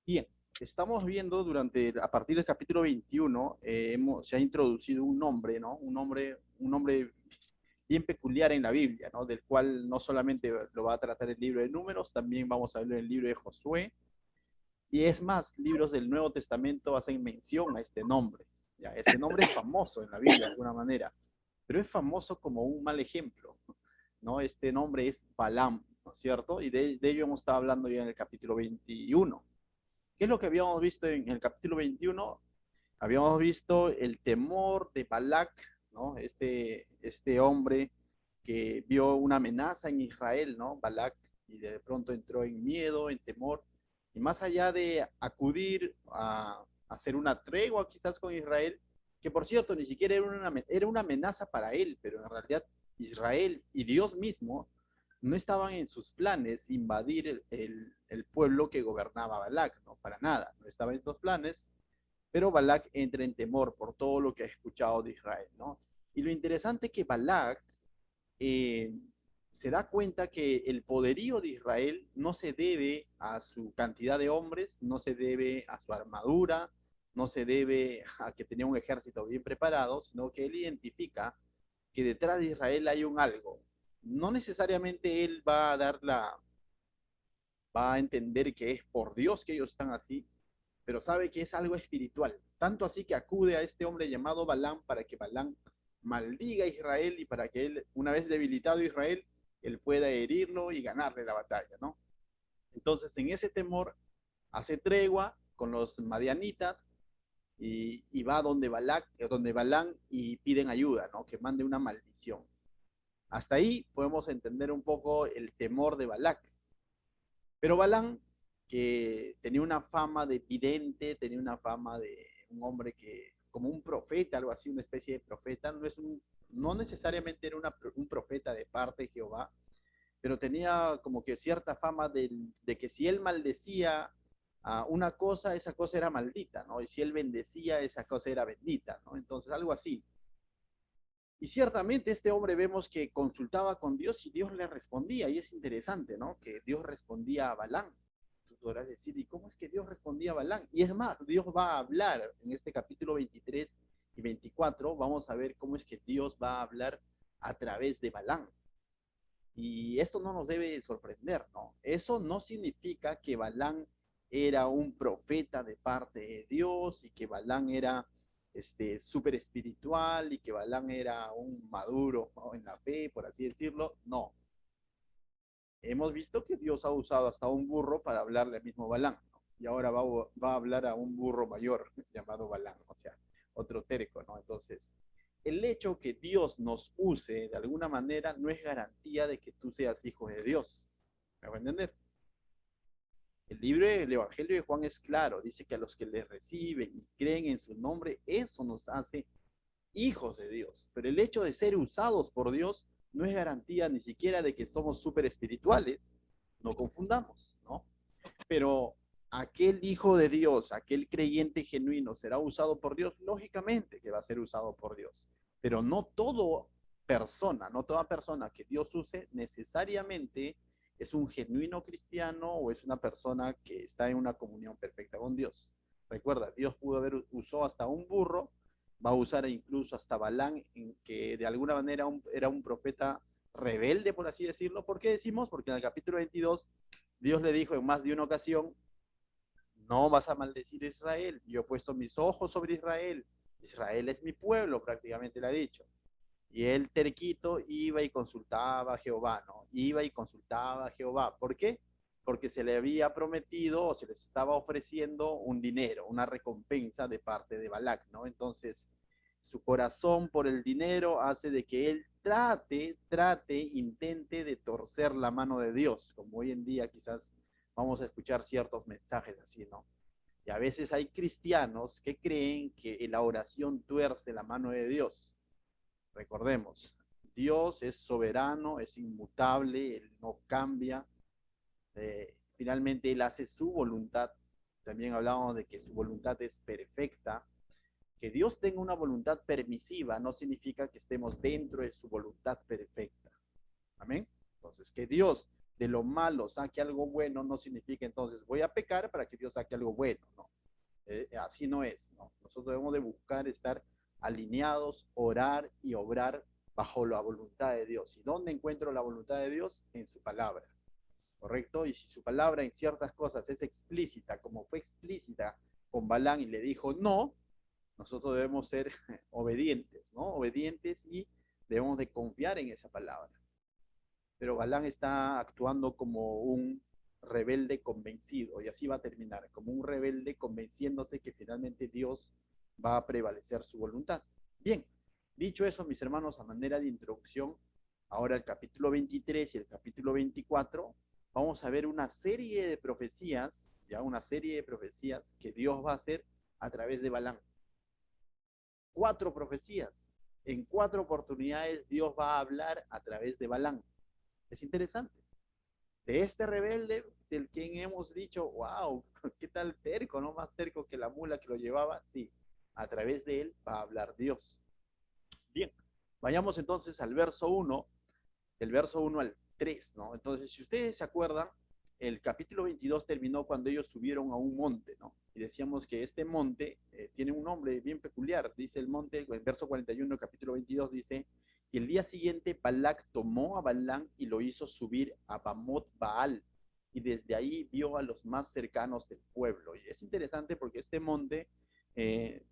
Bien, estamos viendo a partir del capítulo 21, se ha introducido un nombre, ¿no? Un nombre bien peculiar en la Biblia, ¿no? Del cual no solamente lo va a tratar el libro de Números, también vamos a ver el libro de Josué, y es más, libros del Nuevo Testamento hacen mención a este nombre. Ya, este nombre es famoso en la Biblia de alguna manera, pero es famoso como un mal ejemplo, ¿no? Este nombre es Balaam, ¿no es cierto? Y de ello hemos estado hablando ya en el capítulo 21. ¿Qué es lo que habíamos visto en el capítulo 21? Habíamos visto el temor de Balac, ¿no? Este hombre que vio una amenaza en Israel, ¿no? Balac, y de pronto entró en miedo, en temor, y más allá de acudir a hacer una tregua quizás con Israel, que por cierto ni siquiera era una amenaza para él, pero en realidad Israel y Dios mismo no estaban en sus planes invadir el pueblo que gobernaba Balac, ¿no? Para nada, no estaba en sus planes, pero Balac entra en temor por todo lo que ha escuchado de Israel, ¿no? Y lo interesante es que Balac eh, se da cuenta que el poderío de Israel no se debe a su cantidad de hombres, no se debe a su armadura, no se debe a que tenía un ejército bien preparado, sino que él identifica que detrás de Israel hay un algo. No necesariamente él va a entender que es por Dios que ellos están así, pero sabe que es algo espiritual. Tanto así que acude a este hombre llamado Balán para que Balán maldiga a Israel y para que él, una vez debilitado Israel, él pueda herirlo y ganarle la batalla, ¿no? Entonces, en ese temor, hace tregua con los madianitas y va donde Balán y piden ayuda, ¿no? Que mande una maldición. Hasta ahí podemos entender un poco el temor de Balac. Pero Balán, que tenía una fama de vidente, tenía una fama de un hombre que, como un profeta, algo así, una especie de profeta, no necesariamente era un profeta de parte de Jehová, pero tenía como que cierta fama de que si él maldecía a una cosa, esa cosa era maldita, ¿no? Y si él bendecía, esa cosa era bendita, ¿no? Entonces, algo así. Y ciertamente este hombre vemos que consultaba con Dios y Dios le respondía. Y es interesante, ¿no? Que Dios respondía a Balán. Tú podrás decir, ¿y cómo es que Dios respondía a Balán? Y es más, Dios va a hablar en este capítulo 23 y 24. Vamos a ver cómo es que Dios va a hablar a través de Balán. Y esto no nos debe sorprender, ¿no? Eso no significa que Balán era un profeta de parte de Dios y que Balán era súper espiritual y que Balán era un maduro, ¿no? En la fe, por así decirlo. No. Hemos visto que Dios ha usado hasta un burro para hablarle al mismo Balán, ¿no? Y ahora va a hablar a un burro mayor llamado Balán, o sea, otro terco, ¿no? Entonces, el hecho que Dios nos use de alguna manera no es garantía de que tú seas hijo de Dios. ¿Me va a entender? El Evangelio de Juan es claro, dice que a los que le reciben y creen en su nombre, eso nos hace hijos de Dios. Pero el hecho de ser usados por Dios no es garantía ni siquiera de que somos súper espirituales. No confundamos, ¿no? Pero aquel hijo de Dios, aquel creyente genuino, será usado por Dios, lógicamente que va a ser usado por Dios. Pero no toda persona que Dios use necesariamente es un genuino cristiano o es una persona que está en una comunión perfecta con Dios. Recuerda, Dios pudo haber usado hasta un burro, va a usar incluso hasta Balán, que de alguna manera era un profeta rebelde, por así decirlo. ¿Por qué decimos? Porque en el capítulo 22 Dios le dijo en más de una ocasión, no vas a maldecir a Israel, yo he puesto mis ojos sobre Israel, Israel es mi pueblo, prácticamente le ha dicho. Y él terquito iba y consultaba a Jehová, ¿no? Iba y consultaba a Jehová. ¿Por qué? Porque se le había prometido o se les estaba ofreciendo un dinero, una recompensa de parte de Balac, ¿no? Entonces, su corazón por el dinero hace de que él intente de torcer la mano de Dios, como hoy en día quizás vamos a escuchar ciertos mensajes así, ¿no? Y a veces hay cristianos que creen que la oración tuerce la mano de Dios. Recordemos, Dios es soberano, es inmutable, Él no cambia. Finalmente, Él hace su voluntad. También hablábamos de que su voluntad es perfecta. Que Dios tenga una voluntad permisiva no significa que estemos dentro de su voluntad perfecta. Amén. Entonces, que Dios de lo malo saque algo bueno, no significa entonces voy a pecar para que Dios saque algo bueno, no. Así no es, ¿no? Nosotros debemos de buscar estar alineados, orar y obrar bajo la voluntad de Dios. ¿Y dónde encuentro la voluntad de Dios? En su palabra, ¿correcto? Y si su palabra en ciertas cosas es explícita, como fue explícita con Balán y le dijo no, nosotros debemos ser obedientes, ¿no? Obedientes y debemos de confiar en esa palabra. Pero Balán está actuando como un rebelde convencido y así va a terminar, como un rebelde convenciéndose que finalmente Dios va a prevalecer su voluntad. Bien, dicho eso, mis hermanos, a manera de introducción, ahora el capítulo 23 y el capítulo 24, vamos a ver una serie de profecías, ya una serie de profecías que Dios va a hacer a través de Balán. 4 profecías. En 4 oportunidades Dios va a hablar a través de Balán. Es interesante. De este rebelde del quien hemos dicho, wow, qué tal terco, ¿no? Más terco que la mula que lo llevaba. Sí, a través de él va a hablar Dios. Bien, vayamos entonces al verso 1, del verso 1 al 3, ¿no? Entonces, si ustedes se acuerdan, el capítulo 22 terminó cuando ellos subieron a un monte, ¿no? Y decíamos que este monte tiene un nombre bien peculiar. Dice el monte, el verso 41, capítulo 22, dice, y el día siguiente Balac tomó a Balán y lo hizo subir a Bamot Baal, y desde ahí vio a los más cercanos del pueblo. Y es interesante porque este monte,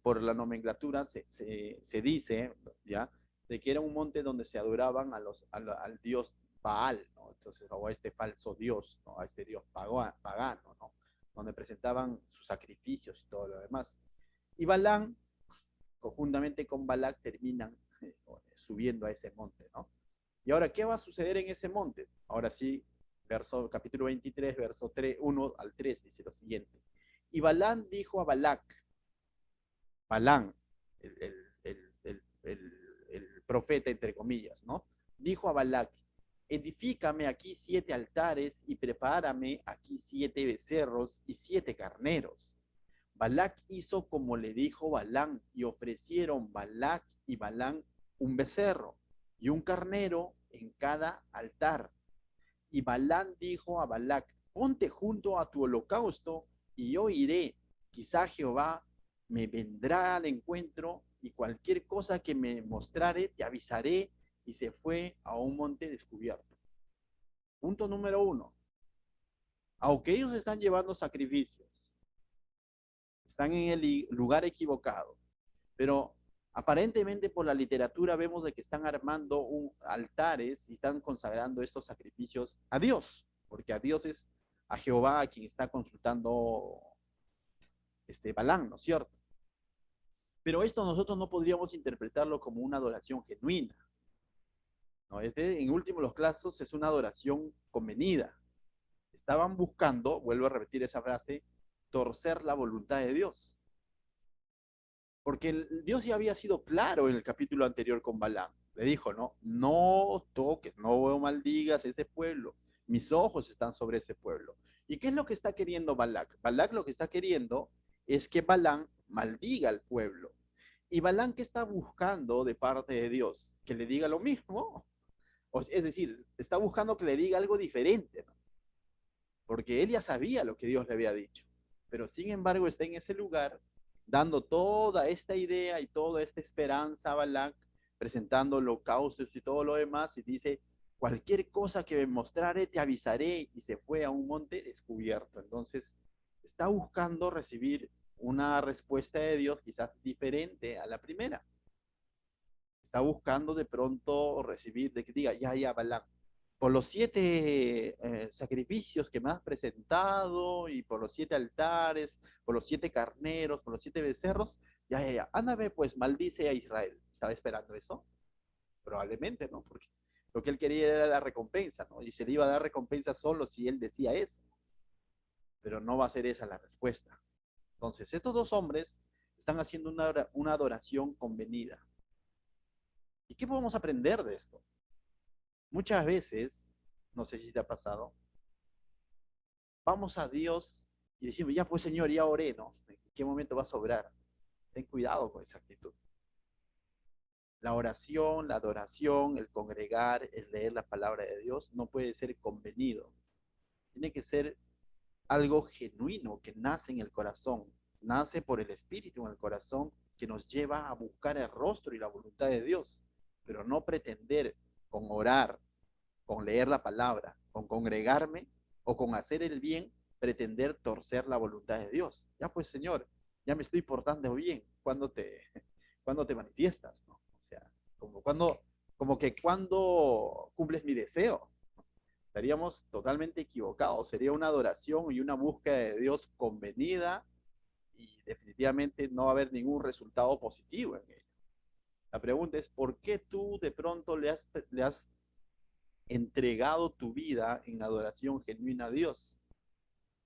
por la nomenclatura, se dice, ¿ya? De que era un monte donde se adoraban al dios Baal, ¿no? Entonces, o a este falso dios, ¿no? A este dios pagano, ¿no? Donde presentaban sus sacrificios y todo lo demás. Y Balán, conjuntamente con Balac, terminan subiendo a ese monte, ¿no? Y ahora, ¿qué va a suceder en ese monte? Ahora sí, capítulo 23, verso 3, 1 al 3, dice lo siguiente. Y Balán dijo a Balac, Balán, el, el, el, el profeta, entre comillas, ¿no? Dijo a Balac, edifícame aquí 7 altares y prepárame aquí 7 becerros y 7 carneros. Balac hizo como le dijo Balán y ofrecieron Balac y Balán un becerro y un carnero en cada altar. Y Balán dijo a Balac, ponte junto a tu holocausto y yo iré. Quizá Jehová me vendrá al encuentro y cualquier cosa que me mostrare te avisaré. Y se fue a un monte descubierto. Punto número 1. Aunque ellos están llevando sacrificios, están en el lugar equivocado, pero aparentemente por la literatura vemos de que están armando altares y están consagrando estos sacrificios a Dios, porque a Dios es a Jehová a quien está consultando Balán, ¿no es cierto? Pero esto nosotros no podríamos interpretarlo como una adoración genuina, ¿no? En último los casos es una adoración convenida. Estaban buscando, vuelvo a repetir esa frase, torcer la voluntad de Dios. Porque Dios ya había sido claro en el capítulo anterior con Balaam. Le dijo, no, no toques, no maldigas ese pueblo. Mis ojos están sobre ese pueblo. ¿Y qué es lo que está queriendo Balac? Balac lo que está queriendo es que Balaam maldiga al pueblo. ¿Y Balaam qué está buscando de parte de Dios? Que le diga lo mismo. Es decir, está buscando que le diga algo diferente, ¿no? Porque él ya sabía lo que Dios le había dicho. Pero sin embargo está en ese lugar dando toda esta idea y toda esta esperanza a Balac, presentando holocaustos y todo lo demás, y dice, cualquier cosa que me mostrare te avisaré, y se fue a un monte descubierto. Entonces, está buscando recibir una respuesta de Dios quizás diferente a la primera. Está buscando de pronto recibir, de que diga, ya, Balac, por los 7 sacrificios que me has presentado y por los 7 altares, por los 7 carneros, por los 7 becerros, ya, ándame pues, maldice a Israel. ¿Estaba esperando eso? Probablemente, ¿no? Porque lo que él quería era la recompensa, ¿no? Y se le iba a dar recompensa solo si él decía eso. Pero no va a ser esa la respuesta. Entonces, estos 2 hombres están haciendo una adoración convenida. ¿Y qué podemos aprender de esto? Muchas veces, no sé si te ha pasado, vamos a Dios y decimos, ya pues Señor, ya oré, ¿no? ¿En qué momento va a sobrar? Ten cuidado con esa actitud. La oración, la adoración, el congregar, el leer la palabra de Dios no puede ser convenido. Tiene que ser algo genuino que nace en el corazón, nace por el Espíritu en el corazón que nos lleva a buscar el rostro y la voluntad de Dios, pero no pretender con orar, con leer la palabra, con congregarme o con hacer el bien, pretender torcer la voluntad de Dios. Ya pues, Señor, ya me estoy portando bien. ¿Cuándo te manifiestas? ¿No? O sea, como que cuando cumples mi deseo. Estaríamos totalmente equivocados. Sería una adoración y una búsqueda de Dios convenida y definitivamente no va a haber ningún resultado positivo en ello. La pregunta es, ¿por qué tú de pronto le has entregado tu vida en adoración genuina a Dios?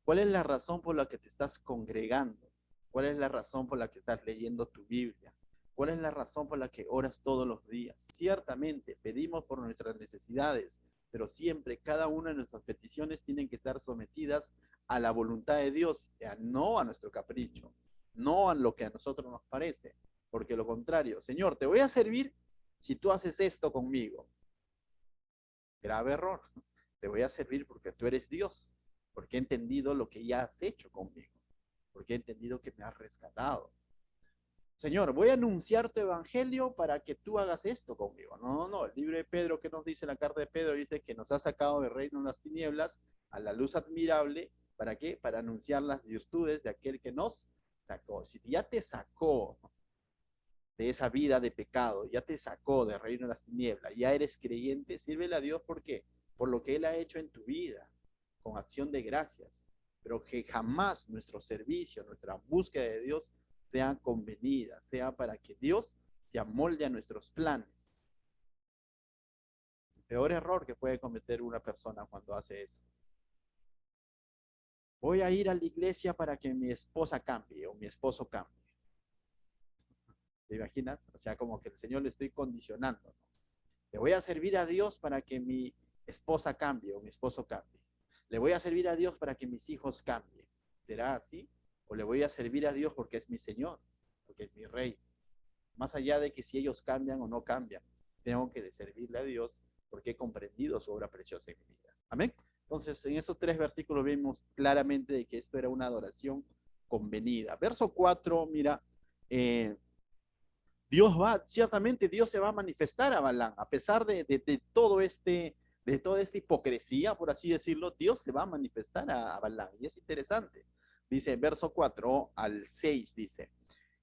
¿Cuál es la razón por la que te estás congregando? ¿Cuál es la razón por la que estás leyendo tu Biblia? ¿Cuál es la razón por la que oras todos los días? Ciertamente pedimos por nuestras necesidades, pero siempre cada una de nuestras peticiones tienen que estar sometidas a la voluntad de Dios, no a nuestro capricho, no a lo que a nosotros nos parece, porque lo contrario, Señor, te voy a servir si tú haces esto conmigo. Grave error. Te voy a servir porque tú eres Dios, porque he entendido lo que ya has hecho conmigo, porque he entendido que me has rescatado. Señor, voy a anunciar tu evangelio para que tú hagas esto conmigo. No, no, el libro de Pedro, ¿qué nos dice la carta de Pedro? Dice que nos ha sacado del reino de las tinieblas a la luz admirable. ¿Para qué? Para anunciar las virtudes de aquel que nos sacó. Si ya te sacó de esa vida de pecado, ya te sacó del reino de las tinieblas, ya eres creyente, sírvele a Dios. ¿Por qué? Por lo que Él ha hecho en tu vida, con acción de gracias. Pero que jamás nuestro servicio, nuestra búsqueda de Dios sea convenida, sea para que Dios se amolde a nuestros planes. El peor error que puede cometer una persona cuando hace eso. Voy a ir a la iglesia para que mi esposa cambie o mi esposo cambie. ¿Te imaginas? O sea, como que el Señor le estoy condicionando, ¿no? Le voy a servir a Dios para que mi esposa cambie o mi esposo cambie. Le voy a servir a Dios para que mis hijos cambien. ¿Será así? ¿O le voy a servir a Dios porque es mi Señor, porque es mi Rey? Más allá de que si ellos cambian o no cambian, tengo que servirle a Dios porque he comprendido su obra preciosa en mi vida. Amén. Entonces, en esos 3 versículos vemos claramente de que esto era una adoración convenida. Verso 4, mira, ciertamente Dios se va a manifestar a Balaam, a pesar de todo de toda esta hipocresía, por así decirlo, Dios se va a manifestar a Balaam. Y es interesante. Dice, verso 4 al 6, dice,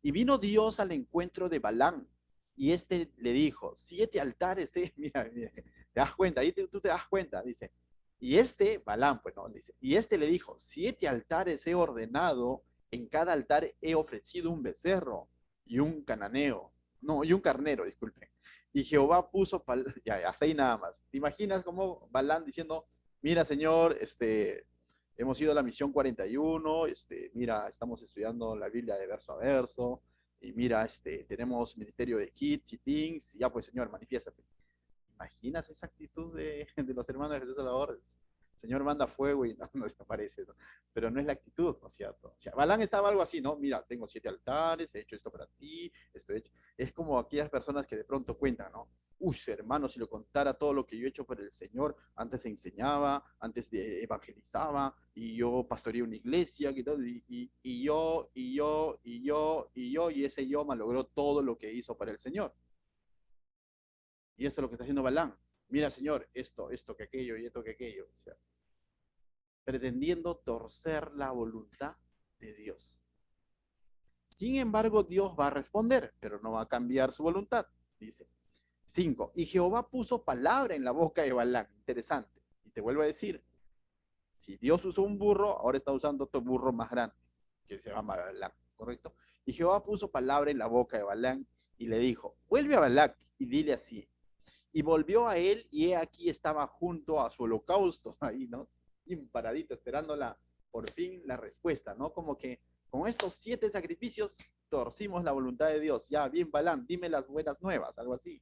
y vino Dios al encuentro de Balaam, y este le dijo, 7 altares, mira, mira, te das cuenta, ahí tú te das cuenta, dice, y Balaam, pues no, dice, y este le dijo, 7 altares he ordenado, en cada altar he ofrecido un becerro y un cananeo, no, y un carnero, disculpe. Y Jehová puso, ya, hasta ahí nada más. ¿Te imaginas cómo Balán diciendo, mira, Señor, hemos ido a la misión 41, mira, estamos estudiando la Biblia de verso a verso, y mira, tenemos ministerio de kids y things, y ya pues, Señor, manifiéstate. ¿Imaginas esa actitud de los hermanos de Jesús Salvador? El Señor manda fuego y no desaparece, ¿no? Pero no es la actitud, ¿no es cierto? O sea, Balán estaba algo así, ¿no? Mira, tengo 7 altares, he hecho esto para ti, esto he hecho. Es como aquellas personas que de pronto cuentan, ¿no? Uy, hermano, si lo contara todo lo que yo he hecho por el Señor, antes enseñaba, antes evangelizaba, y yo pastoreé una iglesia, y ese yo malogró todo lo que hizo para el Señor. Y esto es lo que está haciendo Balán. Mira, Señor, esto, que aquello, y esto, que aquello. O sea, pretendiendo torcer la voluntad de Dios. Sin embargo, Dios va a responder, pero no va a cambiar su voluntad. Dice 5. Y Jehová puso palabra en la boca de Balán. Interesante. Y te vuelvo a decir, si Dios usó un burro, ahora está usando otro burro más grande, que se llama Balán, ¿correcto? Y Jehová puso palabra en la boca de Balán y le dijo, vuelve a Balac y dile así. Y volvió a él y he aquí estaba junto a su holocausto, ahí, ¿no? Y paradito, esperando por fin la respuesta, ¿no? Como que con estos 7 sacrificios torcimos la voluntad de Dios. Ya, bien, Balán, dime las buenas nuevas, algo así.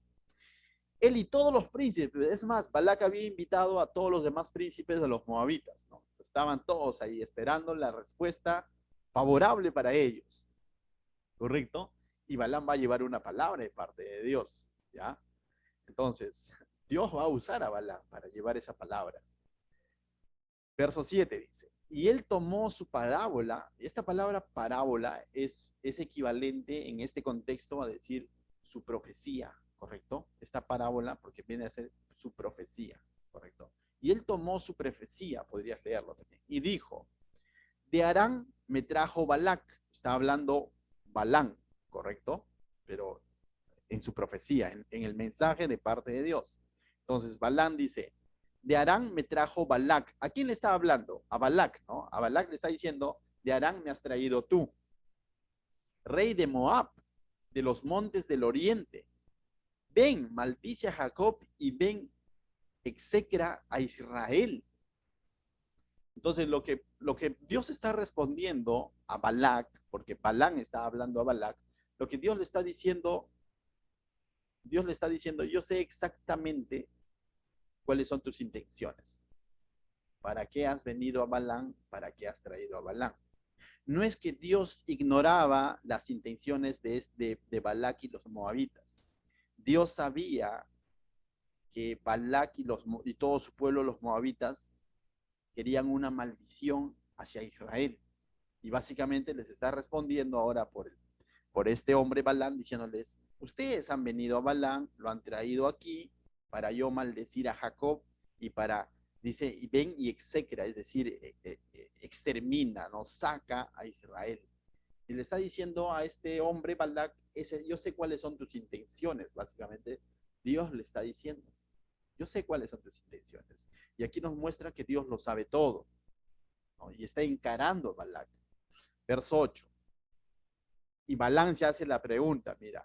Él y todos los príncipes, es más, Balac había invitado a todos los demás príncipes de los moabitas, ¿no? Estaban todos ahí esperando la respuesta favorable para ellos, ¿correcto? Y Balaam va a llevar una palabra de parte de Dios. ¿ya? Entonces, Dios va a usar a Balaam para llevar esa palabra. Verso 7 dice, y él tomó su parábola, esta palabra parábola es equivalente en este contexto a decir su profecía, ¿correcto? Esta parábola, porque viene a ser su profecía, ¿correcto? Y él tomó su profecía, podrías leerlo también, y dijo, de Harán me trajo Balac, está hablando Balán, ¿correcto? Pero en su profecía, en el mensaje de parte de Dios. Entonces Balán dice, de Harán me trajo Balac. ¿A quién le está hablando? A Balac, ¿no? A Balac le está diciendo, de Harán me has traído tú, rey de Moab, de los montes del oriente. Ven, maldice a Jacob y ven, execra a Israel. Entonces lo que Dios está respondiendo a Balac, porque Balán está hablando a Balac, lo que Dios le está diciendo, yo sé exactamente cuáles son tus intenciones. ¿Para qué has venido a Balán? ¿Para qué has traído a Balán? No es que Dios ignoraba las intenciones de Balac y los moabitas. Dios sabía que Balac y todo su pueblo, los moabitas, querían una maldición hacia Israel. Y básicamente les está respondiendo ahora por este hombre Balán, diciéndoles, ustedes han venido a Balán, lo han traído aquí para yo maldecir a Jacob y para, dice, y ven y execra, es decir, extermina, ¿no? Saca a Israel. Y le está diciendo a este hombre Balak, yo sé cuáles son tus intenciones, básicamente. Dios le está diciendo, yo sé cuáles son tus intenciones. Y aquí nos muestra que Dios lo sabe todo, ¿no? Y está encarando a Balak. Verso 8. Y Balán se hace la pregunta, mira,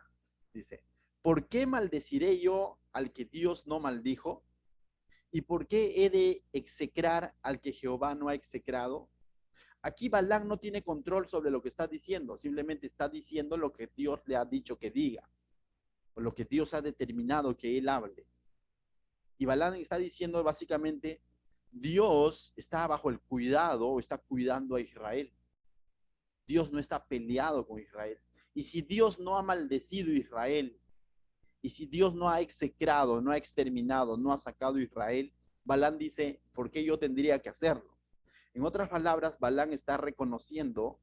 dice, ¿por qué maldeciré yo al que Dios no maldijo? ¿Y por qué he de execrar al que Jehová no ha execrado? Aquí Balán no tiene control sobre lo que está diciendo, simplemente está diciendo lo que Dios le ha dicho que diga, o lo que Dios ha determinado que él hable. Y Balán está diciendo básicamente, Dios está bajo el cuidado o está cuidando a Israel. Dios no está peleado con Israel. Y si Dios no ha maldecido a Israel, y si Dios no ha execrado, no ha exterminado, no ha sacado a Israel, Balán dice, ¿por qué yo tendría que hacerlo? En otras palabras, Balán está reconociendo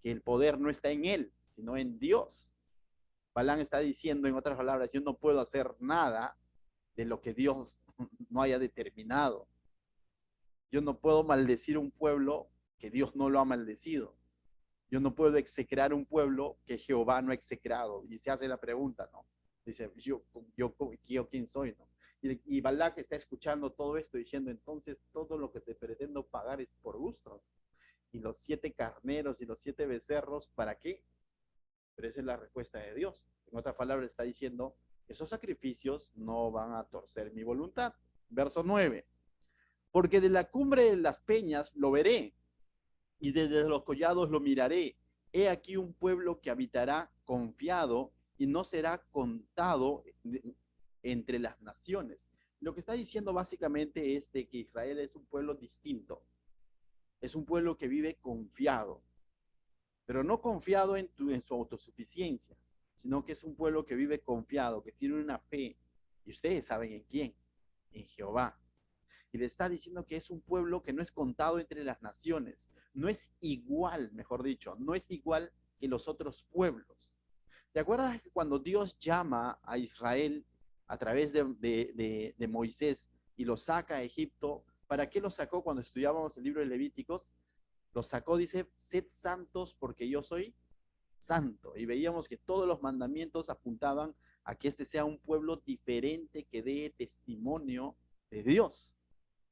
que el poder no está en él, sino en Dios. Balán está diciendo, en otras palabras, yo no puedo hacer nada de lo que Dios no haya determinado. Yo no puedo maldecir un pueblo que Dios no lo ha maldecido. Yo no puedo execrar un pueblo que Jehová no ha execrado. Y se hace la pregunta, ¿no? Dice, yo ¿quién soy? ¿No? Y Balak está escuchando todo esto diciendo, entonces todo lo que te pretendo pagar es por gusto. Y los 7 carneros y los 7 becerros, ¿para qué? Pero esa es la respuesta de Dios. En otras palabras, está diciendo, esos sacrificios no van a torcer mi voluntad. Verso 9. Porque de la cumbre de las peñas lo veré, y desde los collados lo miraré. He aquí un pueblo que habitará confiado y no será contado entre las naciones. Lo que está diciendo básicamente es de que Israel es un pueblo distinto. Es un pueblo que vive confiado, pero no confiado en su autosuficiencia, sino que es un pueblo que vive confiado, que tiene una fe, y ustedes saben en quién, en Jehová. Y le está diciendo que es un pueblo que no es contado entre las naciones, no es igual, mejor dicho, no es igual que los otros pueblos. ¿Te acuerdas que cuando Dios llama a Israel a través de Moisés y lo saca a Egipto? ¿Para qué lo sacó cuando estudiábamos el libro de Levíticos? Los sacó, dice, sed santos porque yo soy santo. Y veíamos que todos los mandamientos apuntaban a que este sea un pueblo diferente que dé testimonio de Dios.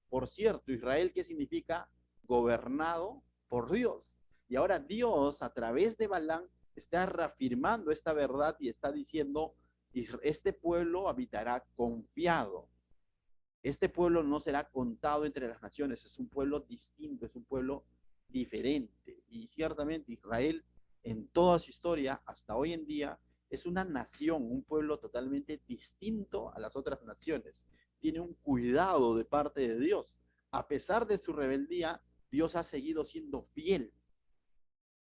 Por cierto, Israel, ¿qué significa? Gobernado por Dios. Y ahora Dios, a través de Balán, está reafirmando esta verdad y está diciendo, este pueblo habitará confiado. Este pueblo no será contado entre las naciones, es un pueblo distinto, es un pueblo diferente. Y ciertamente Israel, en toda su historia, hasta hoy en día, es una nación, un pueblo totalmente distinto a las otras naciones. Tiene un cuidado de parte de Dios. A pesar de su rebeldía, Dios ha seguido siendo fiel.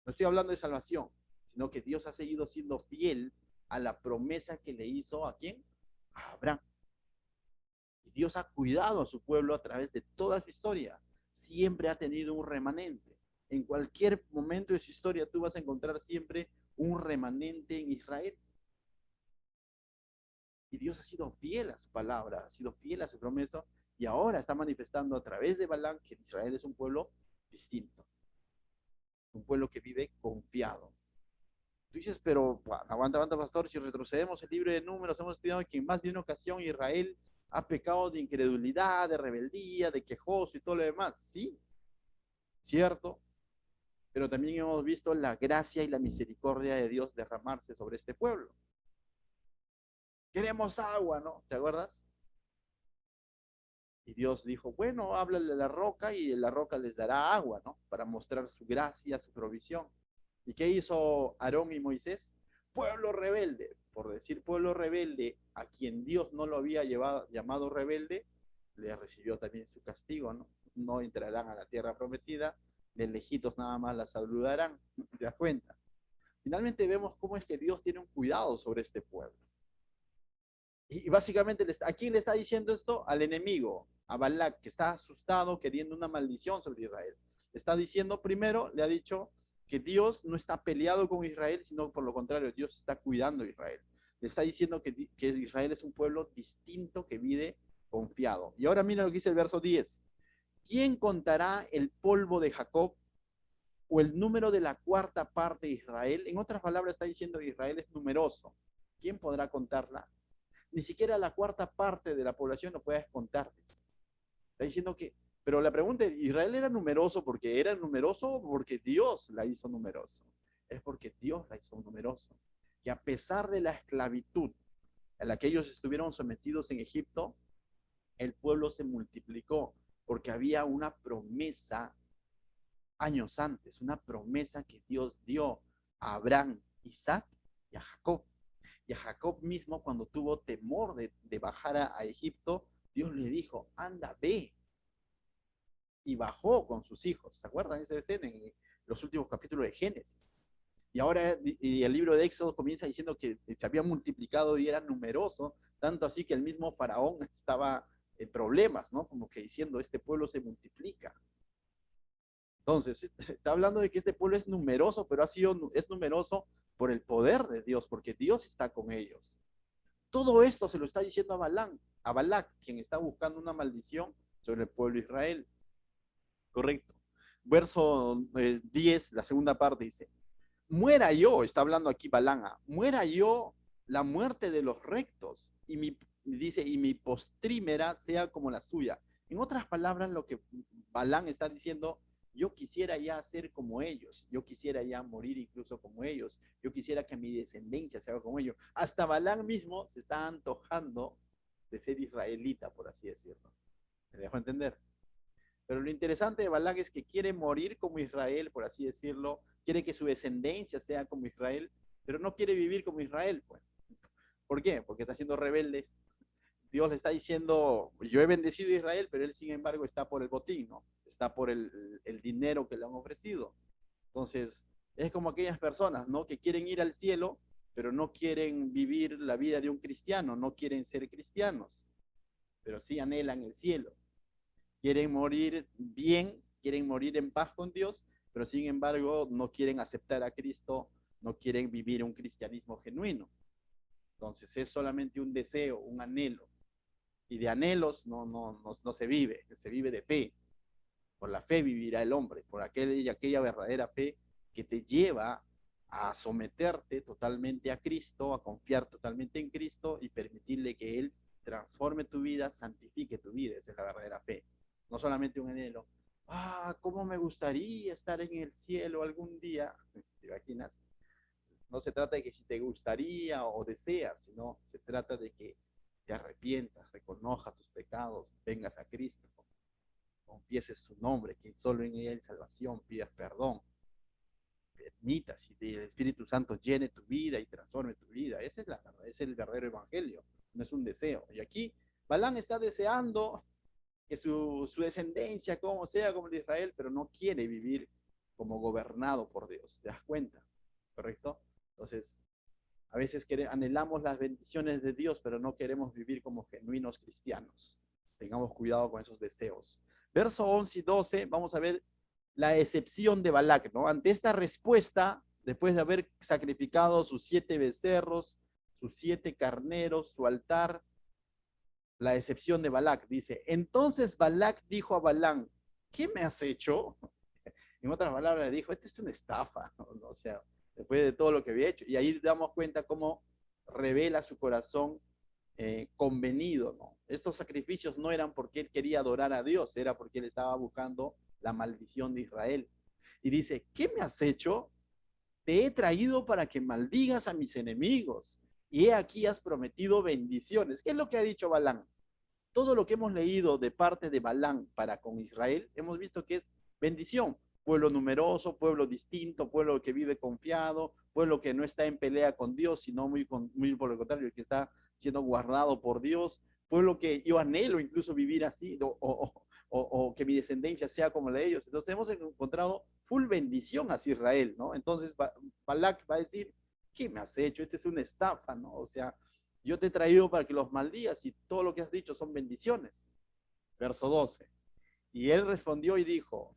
No estoy hablando de salvación, sino que Dios ha seguido siendo fiel a la promesa que le hizo ¿a quién? A Abraham. Y Dios ha cuidado a su pueblo a través de toda su historia. Siempre ha tenido un remanente. En cualquier momento de su historia tú vas a encontrar siempre un remanente en Israel. Y Dios ha sido fiel a su palabra, ha sido fiel a su promesa y ahora está manifestando a través de Balaam que Israel es un pueblo distinto, un pueblo que vive confiado. Tú dices, pero bueno, aguanta, pastor, si retrocedemos el libro de Números, hemos estudiado que en más de una ocasión Israel ha pecado de incredulidad, de rebeldía, de quejoso y todo lo demás. Sí, cierto, pero también hemos visto la gracia y la misericordia de Dios derramarse sobre este pueblo. Queremos agua, ¿no? ¿Te acuerdas? Y Dios dijo, bueno, háblale a la roca y la roca les dará agua, ¿no? Para mostrar su gracia, su provisión. ¿Y qué hizo Aarón y Moisés? Pueblo rebelde. Por decir pueblo rebelde, a quien Dios no lo había llamado rebelde, le recibió también su castigo, ¿no? No entrarán a la tierra prometida, de lejitos nada más la saludarán. ¿Te das cuenta? Finalmente vemos cómo es que Dios tiene un cuidado sobre este pueblo. Y básicamente, ¿a quién le está diciendo esto? Al enemigo, a Balac, que está asustado queriendo una maldición sobre Israel. Le está diciendo primero, le ha dicho que Dios no está peleado con Israel, sino por lo contrario, Dios está cuidando a Israel. Le está diciendo que Israel es un pueblo distinto que vive confiado. Y ahora mira lo que dice el verso 10. ¿Quién contará el polvo de Jacob o el número de la cuarta parte de Israel? En otras palabras, está diciendo que Israel es numeroso. ¿Quién podrá contarla? Ni siquiera la cuarta parte de la población lo puedes contar. Está diciendo que, pero la pregunta es, ¿Israel era numeroso o porque Dios la hizo numeroso? Es porque Dios la hizo numeroso. Que a pesar de la esclavitud a la que ellos estuvieron sometidos en Egipto, el pueblo se multiplicó porque había una promesa años antes, una promesa que Dios dio a Abraham, Isaac y a Jacob. Y a Jacob mismo, cuando tuvo temor de bajar a Egipto, Dios le dijo, anda, ve. Y bajó con sus hijos. ¿Se acuerdan de esa escena en los últimos capítulos de Génesis? Y ahora y el libro de Éxodo comienza diciendo que se había multiplicado y era numeroso, tanto así que el mismo faraón estaba en problemas, ¿no? Como que diciendo, este pueblo se multiplica. Entonces, está hablando de que este pueblo es numeroso, pero es numeroso por el poder de Dios, porque Dios está con ellos. Todo esto se lo está diciendo a Balac, quien está buscando una maldición sobre el pueblo de Israel. Correcto. Verso 10, la segunda parte dice, muera yo, está hablando aquí Balán, muera yo la muerte de los rectos, dice, y mi postrímera sea como la suya. En otras palabras, lo que Balán está diciendo, yo quisiera ya ser como ellos, yo quisiera ya morir incluso como ellos, yo quisiera que mi descendencia sea como ellos. Hasta Balán mismo se está antojando de ser israelita, por así decirlo. ¿Me dejo entender? Pero lo interesante de Balak es que quiere morir como Israel, por así decirlo, quiere que su descendencia sea como Israel, pero no quiere vivir como Israel, pues. ¿Por qué? Porque está siendo rebelde. Dios le está diciendo, yo he bendecido a Israel, pero él sin embargo está por el botín, ¿no? Está por el dinero que le han ofrecido. Entonces, es como aquellas personas, ¿no? Que quieren ir al cielo, pero no quieren vivir la vida de un cristiano, no quieren ser cristianos, pero sí anhelan el cielo. Quieren morir bien, quieren morir en paz con Dios, pero sin embargo no quieren aceptar a Cristo, no quieren vivir un cristianismo genuino. Entonces es solamente un deseo, un anhelo. Y de anhelos no se vive de fe. Por la fe vivirá el hombre, por aquella verdadera fe que te lleva a someterte totalmente a Cristo, a confiar totalmente en Cristo y permitirle que Él transforme tu vida, santifique tu vida. Esa es la verdadera fe. No solamente un anhelo. Cómo me gustaría estar en el cielo algún día. ¿Te imaginas? No se trata de que si te gustaría o deseas, sino se trata de que te arrepientas, reconozcas tus pecados, vengas a Cristo, confieses su nombre, que solo en él hay salvación, pidas perdón, permitas y el Espíritu Santo llene tu vida y transforme tu vida. Esa es ese es el verdadero evangelio, no es un deseo. Y aquí Balán está deseando que su descendencia como sea como el de Israel, pero no quiere vivir como gobernado por Dios. ¿Te das cuenta? ¿Correcto? Entonces, A veces anhelamos las bendiciones de Dios, pero no queremos vivir como genuinos cristianos. Tengamos cuidado con esos deseos. Verso 11 y 12, vamos a ver la excepción de Balac, ¿no? Ante esta respuesta, después de haber sacrificado sus 7 becerros, sus 7 carneros, su altar, la excepción de Balac, dice, entonces Balac dijo a Balaam, ¿qué me has hecho? En otras palabras, le dijo, esto es una estafa, ¿no? O sea, después de todo lo que había hecho. Y ahí damos cuenta cómo revela su corazón convenido, ¿no? Estos sacrificios no eran porque él quería adorar a Dios, era porque él estaba buscando la maldición de Israel. Y dice, ¿qué me has hecho? Te he traído para que maldigas a mis enemigos. Y he aquí has prometido bendiciones. ¿Qué es lo que ha dicho Balaam? Todo lo que hemos leído de parte de Balaam para con Israel, hemos visto que es bendición. Pueblo numeroso, pueblo distinto, pueblo que vive confiado, pueblo que no está en pelea con Dios, sino muy por lo contrario, que está siendo guardado por Dios, pueblo que yo anhelo incluso vivir así, o que mi descendencia sea como la de ellos. Entonces hemos encontrado full bendición hacia Israel, ¿no? Entonces Balac va a decir, ¿qué me has hecho? Esta es una estafa, ¿no? O sea, yo te he traído para que los maldigas y todo lo que has dicho son bendiciones. Verso 12. Y él respondió y dijo,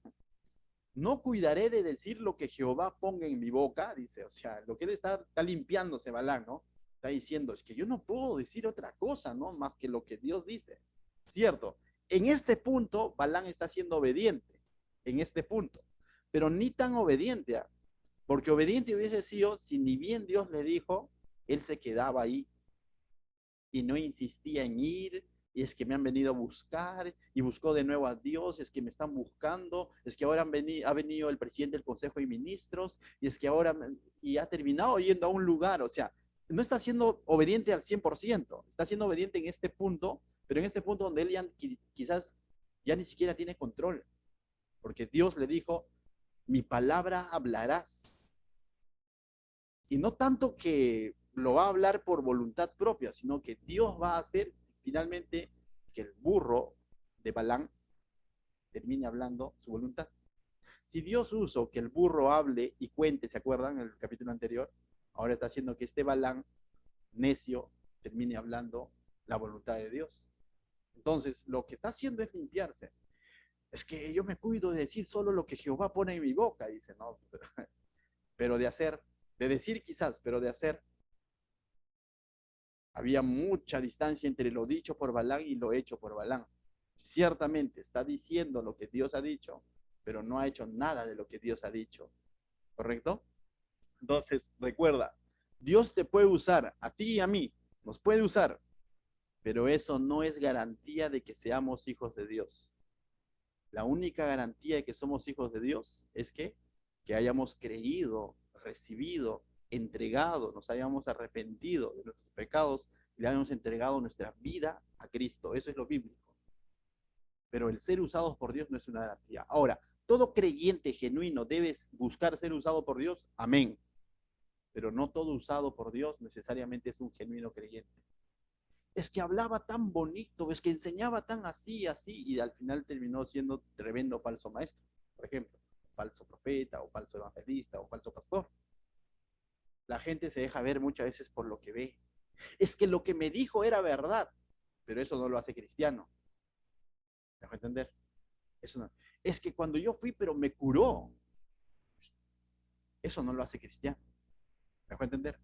no cuidaré de decir lo que Jehová ponga en mi boca, dice, o sea, lo que él está limpiándose, Balaam, ¿no? Está diciendo, es que yo no puedo decir otra cosa, ¿no? Más que lo que Dios dice. Cierto. En este punto, Balaam está siendo obediente, en este punto, pero ni tan obediente, porque obediente hubiese sido si ni bien Dios le dijo, él se quedaba ahí y no insistía en ir, y es que me han venido a buscar, y buscó de nuevo a Dios, es que me están buscando, es que ahora ha venido el presidente del Consejo de Ministros, y es que ahora, y ha terminado yendo a un lugar, o sea, no está siendo obediente al 100%, está siendo obediente en este punto, pero en este punto donde él ya, quizás ya ni siquiera tiene control, porque Dios le dijo, mi palabra hablarás, y no tanto que lo va a hablar por voluntad propia, sino que Dios va a hacer finalmente que el burro de Balaam termine hablando su voluntad. Si Dios usó que el burro hable y cuente, ¿se acuerdan en el capítulo anterior? Ahora está haciendo que este Balaam necio termine hablando la voluntad de Dios. Entonces, lo que está haciendo es limpiarse. Es que yo me cuido de decir solo lo que Jehová pone en mi boca, dice, ¿no? Pero de hacer, de decir quizás, pero de hacer, había mucha distancia entre lo dicho por Balaam y lo hecho por Balaam. Ciertamente está diciendo lo que Dios ha dicho, pero no ha hecho nada de lo que Dios ha dicho. ¿Correcto? Entonces, recuerda, Dios te puede usar, a ti y a mí, nos puede usar, pero eso no es garantía de que seamos hijos de Dios. La única garantía de que somos hijos de Dios es que hayamos creído, recibido, entregado, nos hayamos arrepentido de nuestros pecados y le hayamos entregado nuestra vida a Cristo. Eso es lo bíblico. Pero el ser usados por Dios no es una garantía. Ahora, todo creyente genuino debe buscar ser usado por Dios. Amén. Pero no todo usado por Dios necesariamente es un genuino creyente. Es que hablaba tan bonito, es que enseñaba tan así, así, y al final terminó siendo tremendo falso maestro, por ejemplo, falso profeta, o falso evangelista, o falso pastor. La gente se deja ver muchas veces por lo que ve. Es que lo que me dijo era verdad, pero eso no lo hace cristiano. ¿Me dejo entender? Eso no. Es que cuando yo fui, pero me curó, eso no lo hace cristiano. ¿Me dejo entender?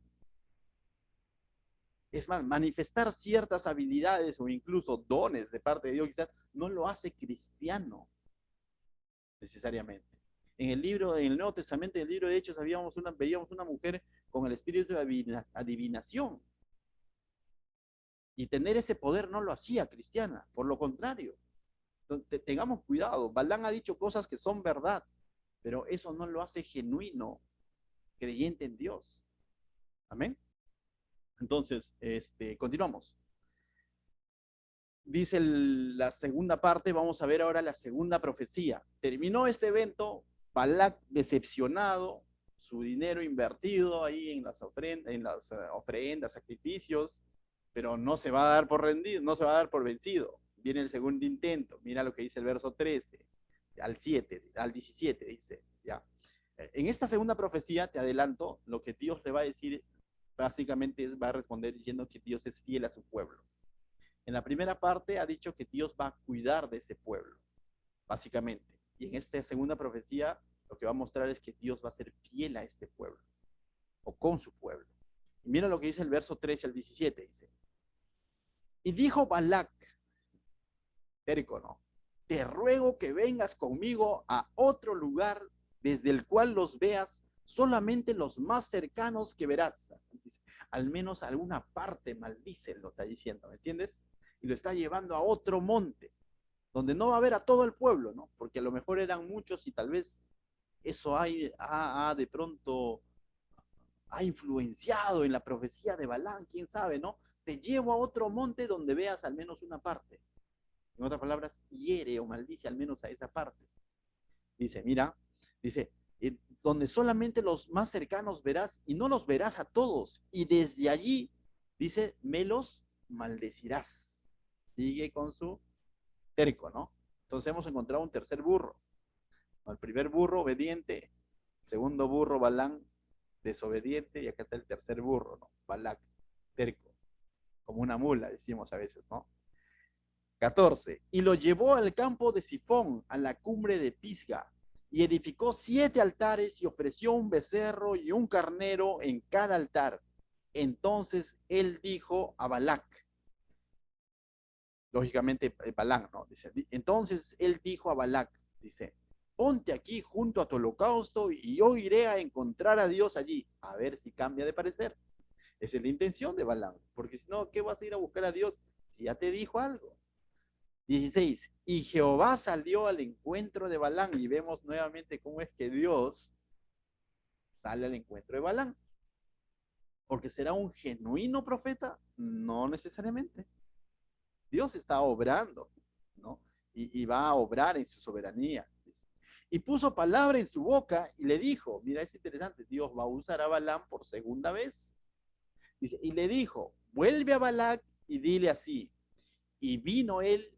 Es más, manifestar ciertas habilidades o incluso dones de parte de Dios quizás no lo hace cristiano necesariamente. En el Nuevo Testamento, en el libro de Hechos, veíamos una mujer con el espíritu de adivinación. Y tener ese poder no lo hacía cristiana, por lo contrario. Entonces, tengamos cuidado. Balaam ha dicho cosas que son verdad, pero eso no lo hace genuino, creyente en Dios. Amén. Entonces, continuamos. Dice la segunda parte, vamos a ver ahora la segunda profecía. Terminó este evento, Balac decepcionado, su dinero invertido ahí en las ofrendas, sacrificios, pero no se va a dar por rendido, no se va a dar por vencido. Viene el segundo intento, mira lo que dice el verso 13, al 7, al 17 dice, ya. En esta segunda profecía, te adelanto, lo que Dios le va a decir básicamente va a responder diciendo que Dios es fiel a su pueblo. En la primera parte ha dicho que Dios va a cuidar de ese pueblo, básicamente. Y en esta segunda profecía lo que va a mostrar es que Dios va a ser fiel a este pueblo, o con su pueblo. Y mira lo que dice el verso 13 al 17, dice. Y dijo Balac, terco, ¿no? Te ruego que vengas conmigo a otro lugar desde el cual los veas solamente los más cercanos que verás. Dice, al menos alguna parte maldice, lo está diciendo, ¿me entiendes? Y lo está llevando a otro monte, donde no va a ver a todo el pueblo, ¿no? Porque a lo mejor eran muchos y tal vez eso de pronto ha influenciado en la profecía de Balán, quién sabe, ¿no? Te llevo a otro monte donde veas al menos una parte. En otras palabras, hiere o maldice al menos a esa parte. Dice, mira, dice, donde solamente los más cercanos verás y no los verás a todos. Y desde allí, dice, me los maldecirás. Sigue con su terco, ¿no? Entonces hemos encontrado un tercer burro. El primer burro, obediente. Segundo burro, Balán, desobediente. Y acá está el tercer burro, ¿no? Balac, terco. Como una mula, decimos a veces, ¿no? 14. Y lo llevó al campo de Sifón, a la cumbre de Pisga, y edificó 7 altares y ofreció un becerro y un carnero en cada altar. Entonces él dijo a Balac, lógicamente Balán, ¿no? Dice, entonces él dijo a Balac, dice, ponte aquí junto a tu holocausto y yo iré a encontrar a Dios allí, a ver si cambia de parecer. Esa es la intención de Balán, porque si no, ¿qué vas a ir a buscar a Dios si ya te dijo algo? 16. Y Jehová salió al encuentro de Balán, y vemos nuevamente cómo es que Dios sale al encuentro de Balán. Porque será un genuino profeta, no necesariamente. Dios está obrando, ¿no? Y va a obrar en su soberanía. Y puso palabra en su boca y le dijo, mira, es interesante, Dios va a usar a Balán por segunda vez. Dice, y le dijo, vuelve a Balac y dile así. Y vino él,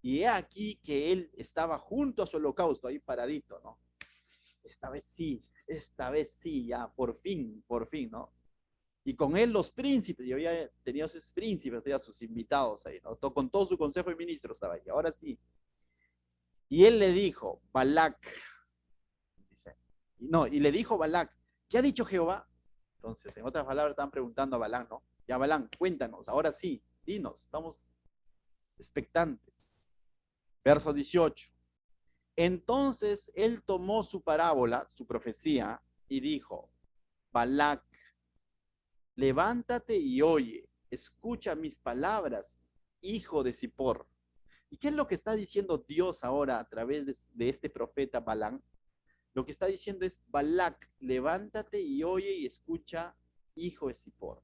y he aquí que él estaba junto a su holocausto, ahí paradito, ¿no? Esta vez sí, ya, por fin, ¿no? Y con él los príncipes, yo ya tenía sus príncipes, tenía sus invitados ahí, ¿no? Con todo su consejo de ministros estaba ahí, ahora sí. Y él le dijo, Balac, dice, no, y le dijo Balac, ¿qué ha dicho Jehová? Entonces, en otras palabras, están preguntando a Balán, ¿no? Ya, Balán, cuéntanos, ahora sí, dinos, estamos expectantes. Verso 18. Entonces él tomó su parábola, su profecía, y dijo, Balac, levántate y oye, escucha mis palabras, hijo de Zippor. ¿Y qué es lo que está diciendo Dios ahora a través de este profeta Balán? Lo que está diciendo es, Balac, levántate y oye y escucha, hijo de Zippor.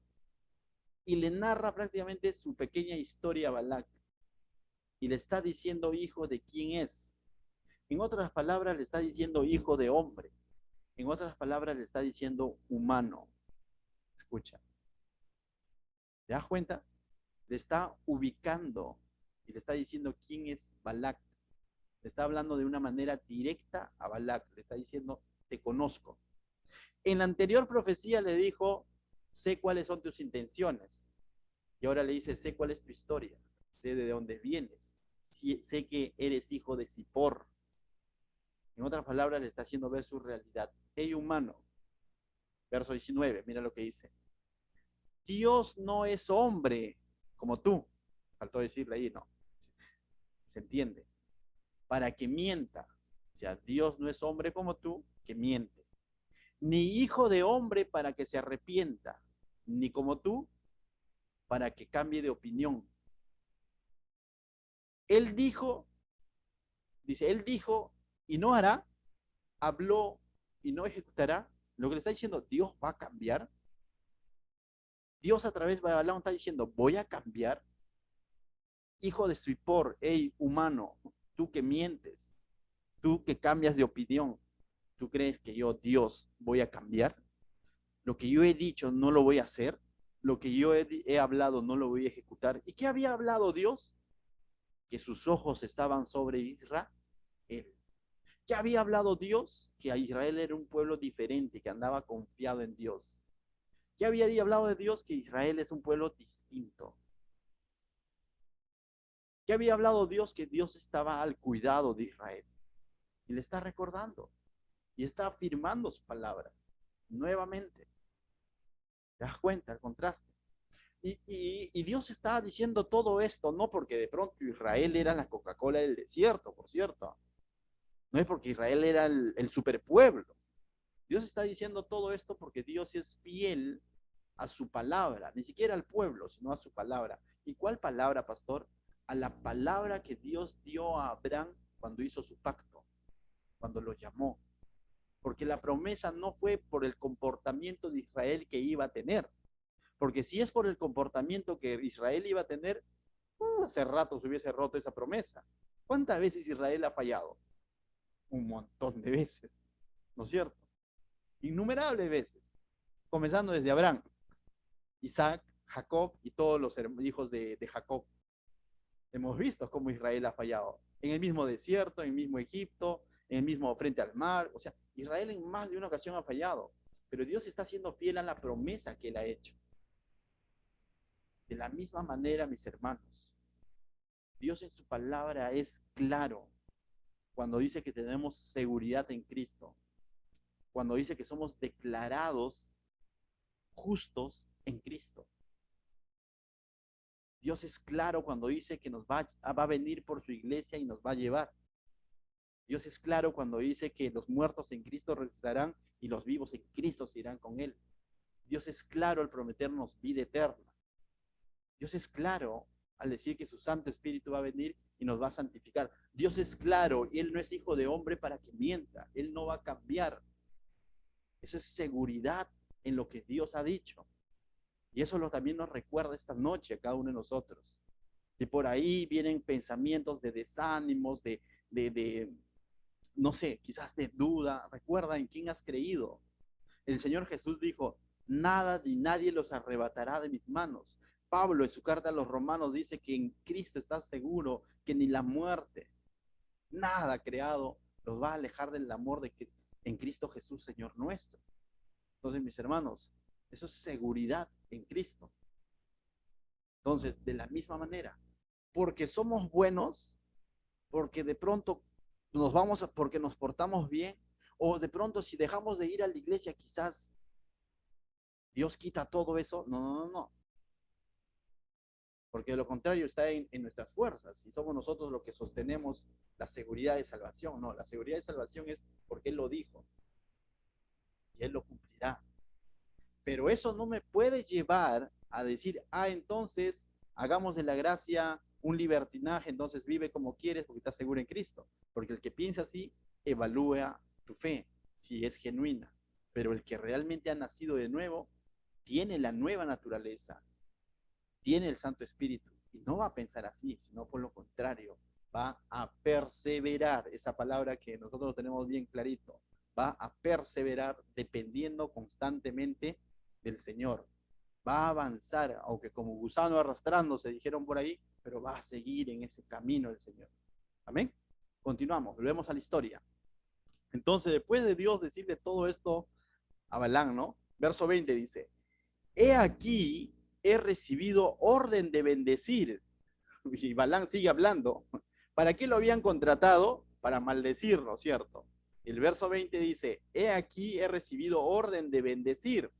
Y le narra prácticamente su pequeña historia a Balac. Y le está diciendo, hijo de quién es. En otras palabras, le está diciendo hijo de hombre. En otras palabras, le está diciendo humano. Escucha. ¿Te das cuenta? Le está ubicando y le está diciendo quién es Balac. Le está hablando de una manera directa a Balac. Le está diciendo, te conozco. En la anterior profecía le dijo, sé cuáles son tus intenciones. Y ahora le dice, sé cuál es tu historia. Sé de dónde vienes. Sé que eres hijo de Zippor. En otras palabras, le está haciendo ver su realidad. Hey, humano. Verso 19, mira lo que dice. Dios no es hombre como tú. Faltó decirle ahí, no. Se entiende. Para que mienta. O sea, Dios no es hombre como tú, que miente. Ni hijo de hombre para que se arrepienta. Ni como tú, para que cambie de opinión. Él dijo, dice, él dijo y no hará, habló y no ejecutará. Lo que le está diciendo, Dios va a cambiar. Dios a través de Balaam está diciendo, voy a cambiar. Hijo de Zippor, hey, humano, tú que mientes, tú que cambias de opinión, ¿tú crees que yo, Dios, voy a cambiar? Lo que yo he dicho no lo voy a hacer, lo que yo he hablado no lo voy a ejecutar. ¿Y qué había hablado Dios? Que sus ojos estaban sobre Israel. ¿Qué había hablado Dios? Que a Israel era un pueblo diferente, que andaba confiado en Dios. ¿Qué había ahí hablado de Dios? Que Israel es un pueblo distinto. ¿Qué había hablado Dios? Que Dios estaba al cuidado de Israel. Y le está recordando. Y está afirmando su palabra. Nuevamente. ¿Te das cuenta el contraste? Y Dios está diciendo todo esto, no porque de pronto Israel era la Coca-Cola del desierto, por cierto. No es porque Israel era el superpueblo. Dios está diciendo todo esto porque Dios es fiel a su palabra, ni siquiera al pueblo, sino a su palabra. ¿Y cuál palabra, pastor? A la palabra que Dios dio a Abraham cuando hizo su pacto, cuando lo llamó. Porque la promesa no fue por el comportamiento de Israel que iba a tener. Porque si es por el comportamiento que Israel iba a tener, hace rato se hubiese roto esa promesa. ¿Cuántas veces Israel ha fallado? Un montón de veces, ¿no es cierto? Innumerables veces, comenzando desde Abraham, Isaac, Jacob y todos los hijos de Jacob. Hemos visto cómo Israel ha fallado. En el mismo desierto, en el mismo Egipto, en el mismo frente al mar. O sea, Israel en más de una ocasión ha fallado. Pero Dios está siendo fiel a la promesa que él ha hecho. De la misma manera, mis hermanos, Dios en su palabra es claro cuando dice que tenemos seguridad en Cristo, cuando dice que somos declarados justos en Cristo. Dios es claro cuando dice que nos va a venir por su iglesia y nos va a llevar. Dios es claro cuando dice que los muertos en Cristo resucitarán y los vivos en Cristo se irán con Él. Dios es claro al prometernos vida eterna. Dios es claro al decir que su Santo Espíritu va a venir y nos va a santificar. Dios es claro y Él no es hijo de hombre para que mienta. Él no va a cambiar. Eso es seguridad en lo que Dios ha dicho. Y eso también nos recuerda esta noche a cada uno de nosotros. Si por ahí vienen pensamientos de desánimos, de no sé, quizás de duda, recuerda en quién has creído. El Señor Jesús dijo, nada ni nadie los arrebatará de mis manos. Pablo en su carta a los romanos dice que en Cristo estás seguro, que ni la muerte, nada creado los va a alejar del amor de que en Cristo Jesús, Señor nuestro. Entonces, mis hermanos, eso es seguridad en Cristo. Entonces, de la misma manera, porque somos buenos, porque de pronto nos vamos porque nos portamos bien, o de pronto si dejamos de ir a la iglesia, quizás Dios quita todo eso. No, no, no, no. Porque de lo contrario está en nuestras fuerzas y somos nosotros los que sostenemos la seguridad de salvación. No, la seguridad de salvación es porque Él lo dijo y Él lo cumplirá. Pero eso no me puede llevar a decir, entonces hagamos de la gracia un libertinaje, entonces vive como quieres porque estás seguro en Cristo. Porque el que piensa así, evalúa tu fe, si es genuina. Pero el que realmente ha nacido de nuevo, tiene la nueva naturaleza, tiene el Santo Espíritu. Y no va a pensar así, sino por lo contrario, va a perseverar, esa palabra que nosotros tenemos bien clarito, va a perseverar dependiendo constantemente del Señor. Va a avanzar, aunque como gusano arrastrándose, dijeron por ahí, pero va a seguir en ese camino del Señor. Amén. Continuamos, volvemos a la historia. Entonces, después de Dios decirle todo esto a Balaam, ¿no? Verso 20 dice, he aquí, he recibido orden de bendecir. Y Balaam sigue hablando. ¿Para qué lo habían contratado? Para maldecirlo, ¿cierto? El verso 20 dice, he aquí, he recibido orden de bendecir.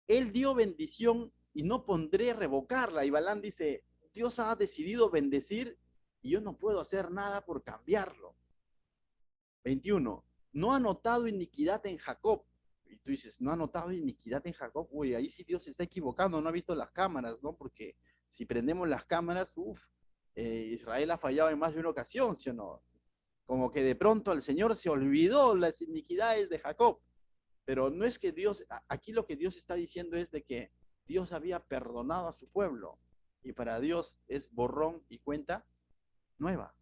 Él dio bendición y no pondré revocarla. Y Balaam dice, Dios ha decidido bendecir y yo no puedo hacer nada por cambiarlo. 21. No ha notado iniquidad en Jacob. Y tú dices, no ha notado iniquidad en Jacob. Uy, ahí sí Dios se está equivocando, no ha visto las cámaras, ¿no? Porque si prendemos las cámaras, Israel ha fallado en más de una ocasión, ¿sí o no? Como que de pronto el Señor se olvidó las iniquidades de Jacob. Pero no es que Dios, aquí lo que Dios está diciendo es de que Dios había perdonado a su pueblo. Y para Dios es borrón y cuenta nueva.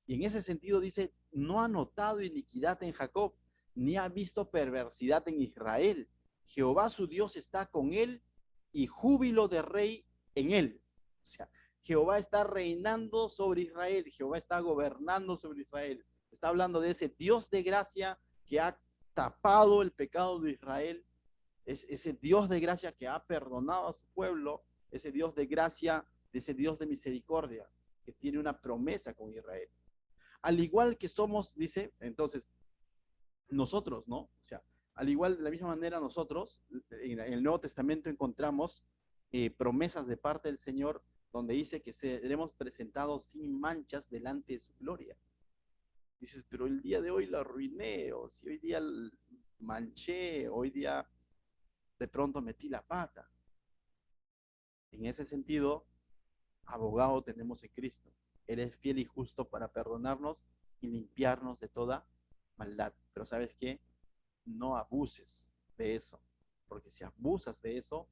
Y en ese sentido dice, no ha notado iniquidad en Jacob, ni ha visto perversidad en Israel. Jehová su Dios está con él y júbilo de rey en él. O sea, Jehová está reinando sobre Israel, Jehová está gobernando sobre Israel. Está hablando de ese Dios de gracia que ha tapado el pecado de Israel Es ese Dios de gracia que ha perdonado a su pueblo, ese Dios de gracia, ese Dios de misericordia, que tiene una promesa con Israel. Al igual que somos, dice, entonces, nosotros, ¿no? O sea, al igual, de la misma manera nosotros, en el Nuevo Testamento encontramos promesas de parte del Señor donde dice que seremos presentados sin manchas delante de su gloria. Dices, pero el día de hoy lo arruiné, o si hoy día manché, hoy día de pronto metí la pata. En ese sentido, abogado tenemos en Cristo. Él es fiel y justo para perdonarnos y limpiarnos de toda maldad. Pero ¿sabes qué? No abuses de eso, porque si abusas de eso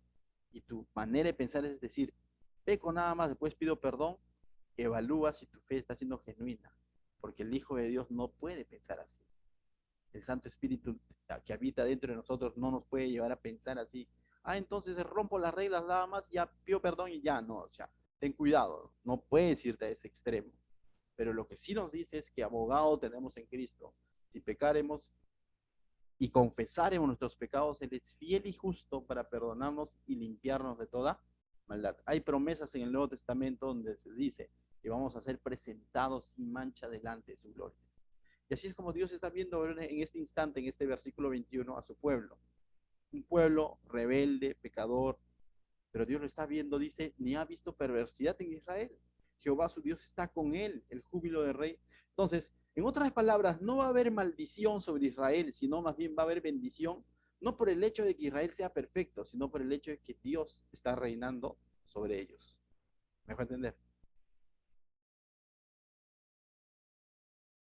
y tu manera de pensar es decir, peco nada más, después pido perdón, evalúa si tu fe está siendo genuina, porque el Hijo de Dios no puede pensar así. El Santo Espíritu que habita dentro de nosotros no nos puede llevar a pensar así. Ah, entonces rompo las reglas nada más, ya pido perdón y ya, no, o sea, ten cuidado, no puedes irte a ese extremo. Pero lo que sí nos dice es que abogado tenemos en Cristo. Si pecaremos y confesaremos nuestros pecados, Él es fiel y justo para perdonarnos y limpiarnos de toda maldad. Hay promesas en el Nuevo Testamento donde se dice que vamos a ser presentados sin mancha delante de su gloria. Y así es como Dios está viendo en este instante, en este versículo 21, a su pueblo. Un pueblo rebelde, pecador, pero Dios lo está viendo, dice, ni ha visto perversidad en Israel. Jehová su Dios está con él, el júbilo del rey. Entonces, en otras palabras, no va a haber maldición sobre Israel, sino más bien va a haber bendición, no por el hecho de que Israel sea perfecto, sino por el hecho de que Dios está reinando sobre ellos. ¿Me dejo entender?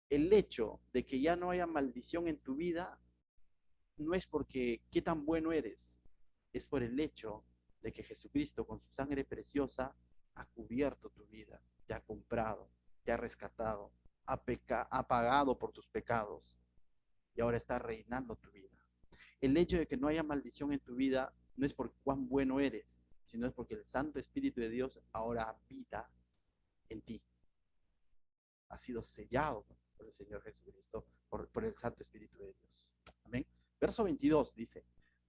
El hecho de que ya no haya maldición en tu vida no es porque qué tan bueno eres, es por el hecho de que Jesucristo con su sangre preciosa ha cubierto tu vida, te ha comprado, te ha rescatado, ha pagado por tus pecados y ahora está reinando tu vida. El hecho de que no haya maldición en tu vida no es por cuán bueno eres, sino es porque el Santo Espíritu de Dios ahora habita en ti. Ha sido sellado por el Señor Jesucristo, por el Santo Espíritu de Dios. Amén. Verso 22 dice,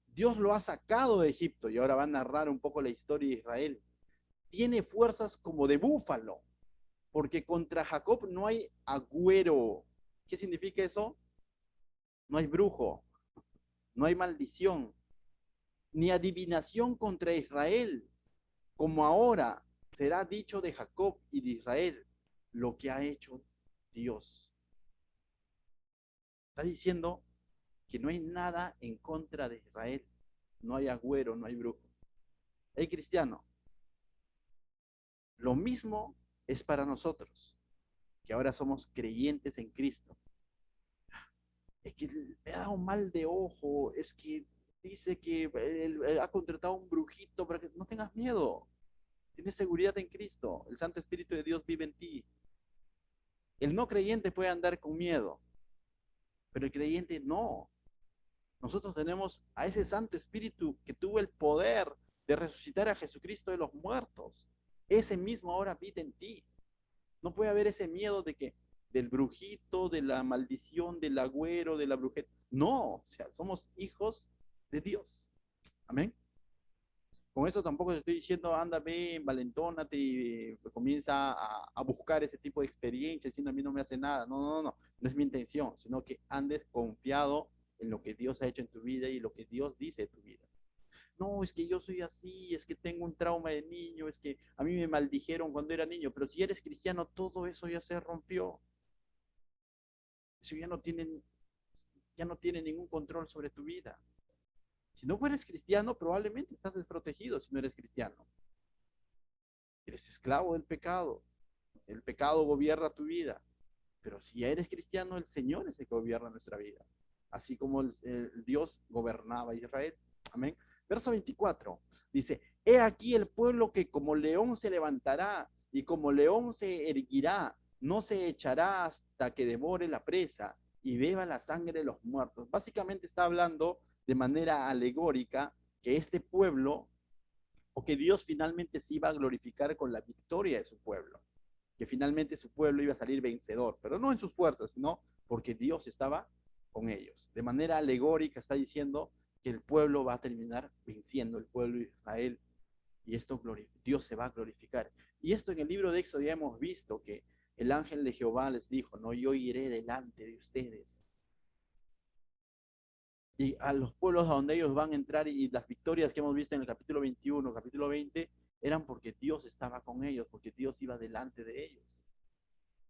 Dios lo ha sacado de Egipto, y ahora va a narrar un poco la historia de Israel. Tiene fuerzas como de búfalo, porque contra Jacob no hay agüero. ¿Qué significa eso? No hay brujo, no hay maldición, ni adivinación contra Israel, como ahora será dicho de Jacob y de Israel lo que ha hecho Dios. Está diciendo que no hay nada en contra de Israel. No hay agüero, no hay brujo. Hey, cristiano, lo mismo es para nosotros, que ahora somos creyentes en Cristo. Es que me ha dado mal de ojo, es que dice que él ha contratado un brujito para que no tengas miedo. Tienes seguridad en Cristo. El Santo Espíritu de Dios vive en ti. El no creyente puede andar con miedo, pero el creyente no. Nosotros tenemos a ese Santo Espíritu que tuvo el poder de resucitar a Jesucristo de los muertos. Ese mismo ahora vive en ti. No puede haber ese miedo de que del brujito, de la maldición, del agüero, de la brujeta. No, o sea, somos hijos de Dios. Amén. Con esto tampoco te estoy diciendo, anda, ve, valentónate y comienza a buscar ese tipo de experiencias, diciendo a mí no me hace nada. No, no, no, no es mi intención, sino que andes confiado en lo que Dios ha hecho en tu vida y lo que Dios dice de tu vida. No, es que yo soy así, es que tengo un trauma de niño, es que a mí me maldijeron cuando era niño, pero si eres cristiano, todo eso ya se rompió. Eso ya no tiene ningún control sobre tu vida. Si no eres cristiano, probablemente estás desprotegido si no eres cristiano. Eres esclavo del pecado. El pecado gobierna tu vida. Pero si ya eres cristiano, el Señor es el que gobierna nuestra vida. Así como el Dios gobernaba a Israel. Amén. Verso 24 dice, he aquí el pueblo que como león se levantará y como león se erguirá, no se echará hasta que devore la presa y beba la sangre de los muertos. Básicamente está hablando de manera alegórica que este pueblo, o que Dios finalmente se iba a glorificar con la victoria de su pueblo, que finalmente su pueblo iba a salir vencedor, pero no en sus fuerzas, sino porque Dios estaba con ellos. De manera alegórica está diciendo que el pueblo va a terminar venciendo, el pueblo de Israel, y esto Dios se va a glorificar. Y esto en el libro de Éxodo ya hemos visto que el ángel de Jehová les dijo, no, yo iré delante de ustedes. Y a los pueblos a donde ellos van a entrar, y las victorias que hemos visto en el capítulo 21, capítulo 20, eran porque Dios estaba con ellos, porque Dios iba delante de ellos.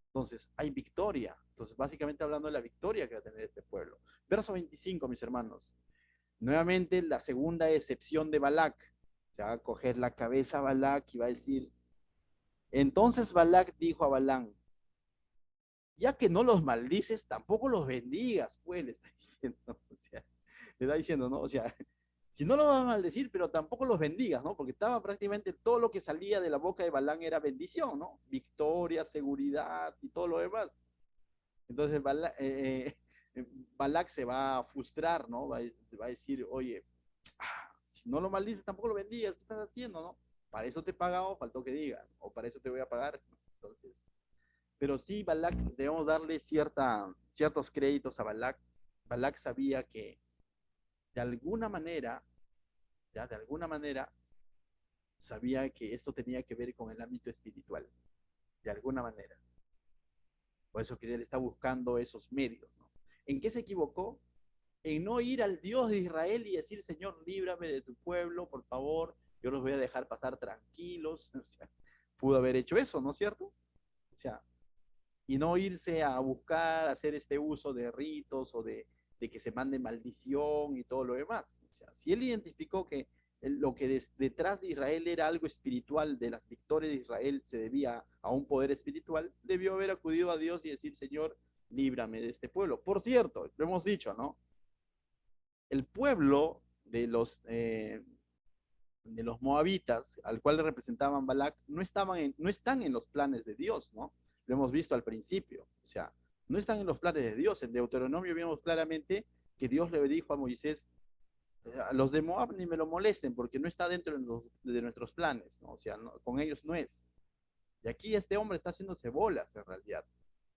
Entonces, hay victoria. Entonces, básicamente hablando de la victoria que va a tener este pueblo. Verso 25, mis hermanos. Nuevamente, la segunda excepción de Balac. Se va a coger la cabeza a Balac y va a decir, entonces Balac dijo a Balán, ya que no los maldices, tampoco los bendigas, pues, le está diciendo, o sea, le está diciendo, ¿no? O sea, si no lo vas a maldecir, pero tampoco los bendigas, ¿no? Porque estaba prácticamente todo lo que salía de la boca de Balán era bendición, ¿no? Victoria, seguridad y todo lo demás. Entonces Balac se va a frustrar, ¿no? Se va a decir, oye, si no lo maldices, tampoco lo bendigas, ¿qué estás haciendo, no? Para eso te he pagado, faltó que diga, o para eso te voy a pagar. Entonces, pero sí, Balac, debemos darle ciertos créditos a Balac. Balac sabía que de alguna manera, ya de alguna manera, sabía que esto tenía que ver con el ámbito espiritual, de alguna manera. Por eso que él está buscando esos medios, ¿no? ¿En qué se equivocó? En no ir al Dios de Israel y decir, Señor, líbrame de tu pueblo, por favor, yo los voy a dejar pasar tranquilos. O sea, pudo haber hecho eso, ¿no es cierto? O sea, y no irse a buscar hacer este uso de ritos o de que se mande maldición y todo lo demás. O sea, si él identificó que lo que detrás de Israel era algo espiritual, de las victorias de Israel se debía a un poder espiritual, debió haber acudido a Dios y decir, Señor, líbrame de este pueblo. Por cierto, lo hemos dicho, ¿no? El pueblo de los moabitas, al cual le representaban Balac, no están en los planes de Dios, ¿no? Lo hemos visto al principio, o sea, no están en los planes de Dios. En Deuteronomio vemos claramente que Dios le dijo a Moisés, a los de Moab ni me lo molesten porque no está dentro de nuestros planes, ¿no? O sea, no, con ellos no es. Y aquí este hombre está haciéndose bolas en realidad,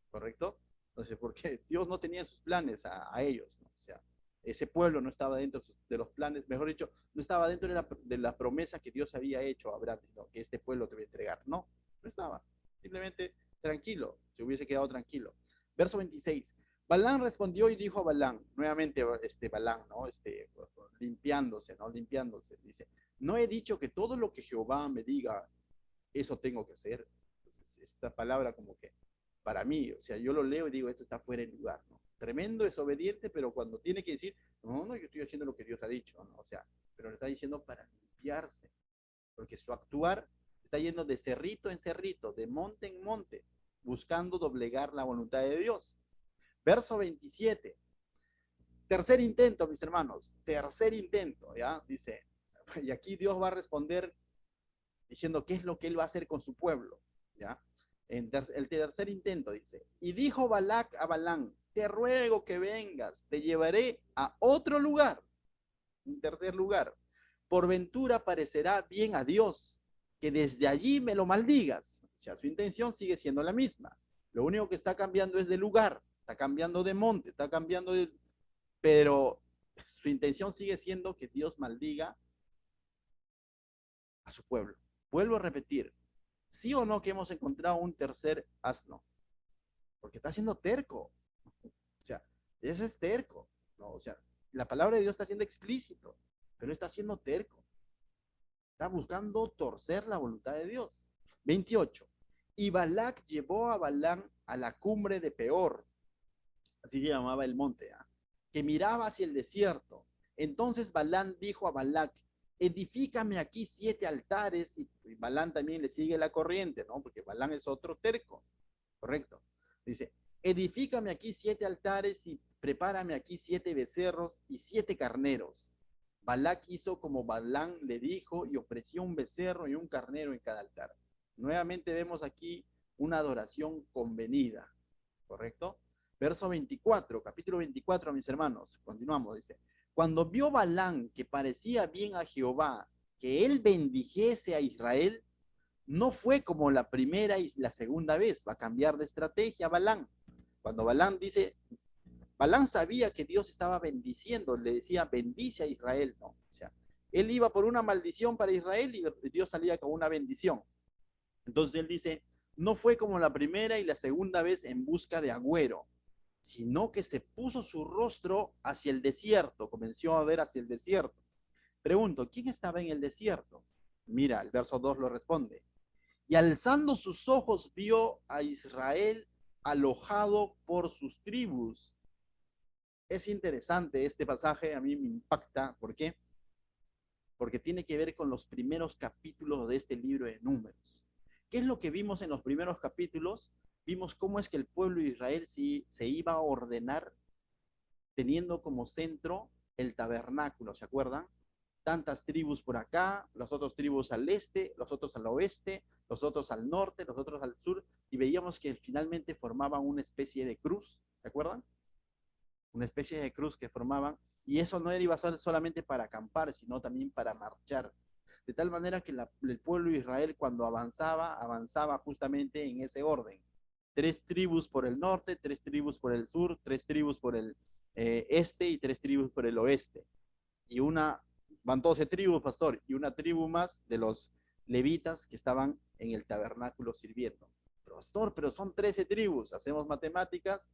¿correcto? Entonces, porque Dios no tenía sus planes a ellos, ¿no? O sea, ese pueblo no estaba dentro de los planes, mejor dicho, no estaba dentro de la promesa que Dios había hecho a Abraham, ¿no? Que este pueblo te voy a entregar. No, no estaba. Simplemente tranquilo, se hubiese quedado tranquilo. Verso 26. Balán respondió y dijo a Balán, nuevamente Balán, ¿no? Limpiándose, ¿no? Limpiándose. Dice, no he dicho que todo lo que Jehová me diga, eso tengo que hacer. Entonces, esta palabra como que para mí, o sea, yo lo leo y digo, esto está fuera de lugar, ¿no? Tremendo desobediente, pero cuando tiene que decir, no, no, yo estoy haciendo lo que Dios ha dicho, ¿no? O sea, pero le está diciendo para limpiarse, porque su actuar está yendo de cerrito en cerrito, de monte en monte, buscando doblegar la voluntad de Dios. Verso 27. Tercer intento, mis hermanos, tercer intento, ¿ya? Dice, y aquí Dios va a responder diciendo qué es lo que él va a hacer con su pueblo, ¿ya? El tercer intento dice, y dijo Balac a Balán, te ruego que vengas, te llevaré a otro lugar, un tercer lugar. Por ventura parecerá bien a Dios, que desde allí me lo maldigas. O sea, su intención sigue siendo la misma. Lo único que está cambiando es de lugar, está cambiando de monte, está cambiando de... Pero su intención sigue siendo que Dios maldiga a su pueblo. Vuelvo a repetir, sí o no que hemos encontrado un tercer asno, porque está siendo terco. O sea, ese es terco, ¿no? O sea, la palabra de Dios está siendo explícito, pero está siendo terco. Está buscando torcer la voluntad de Dios. 28. Y Balac llevó a Balán a la cumbre de Peor, así se llamaba el monte, ¿eh? Que miraba hacia el desierto. Entonces Balán dijo a Balac, edifícame aquí 7 altares, y Balán también le sigue la corriente, ¿no? Porque Balán es otro terco, correcto. Dice, edifícame aquí 7 altares y prepárame aquí 7 becerros y 7 carneros. Balac hizo como Balán le dijo y ofreció un becerro y un carnero en cada altar. Nuevamente vemos aquí una adoración convenida, ¿correcto? Verso 24, capítulo 24, mis hermanos. Continuamos, dice. Cuando vio Balán que parecía bien a Jehová, que él bendijese a Israel, no fue como la primera y la segunda vez. Va a cambiar de estrategia Balán. Cuando Balán dice, Balán sabía que Dios estaba bendiciendo, le decía, bendice a Israel, ¿no? O sea, él iba por una maldición para Israel y Dios salía con una bendición. Entonces él dice, no fue como la primera y la segunda vez en busca de agüero, sino que se puso su rostro hacia el desierto, comenzó a ver hacia el desierto. Pregunto, ¿quién estaba en el desierto? Mira, el verso 2 lo responde. Y alzando sus ojos vio a Israel alojado por sus tribus. Es interesante este pasaje, a mí me impacta. ¿Por qué? Porque tiene que ver con los primeros capítulos de este libro de Números. ¿Qué es lo que vimos en los primeros capítulos? Vimos cómo es que el pueblo de Israel se iba a ordenar teniendo como centro el tabernáculo, ¿se acuerdan? Tantas tribus por acá, las otras tribus al este, los otros al oeste, los otros al norte, los otros al sur, y veíamos que finalmente formaban una especie de cruz, ¿se acuerdan? Una especie de cruz que formaban, y eso no iba a ser solamente para acampar, sino también para marchar. De tal manera que el pueblo de Israel cuando avanzaba, avanzaba justamente en ese orden. 3 tribus por el norte, 3 tribus por el sur, 3 tribus por el este y 3 tribus por el oeste. Y van 12 tribus, pastor, y una tribu más de los levitas que estaban en el tabernáculo sirviendo. Pero, pastor, pero son 13 tribus, hacemos matemáticas,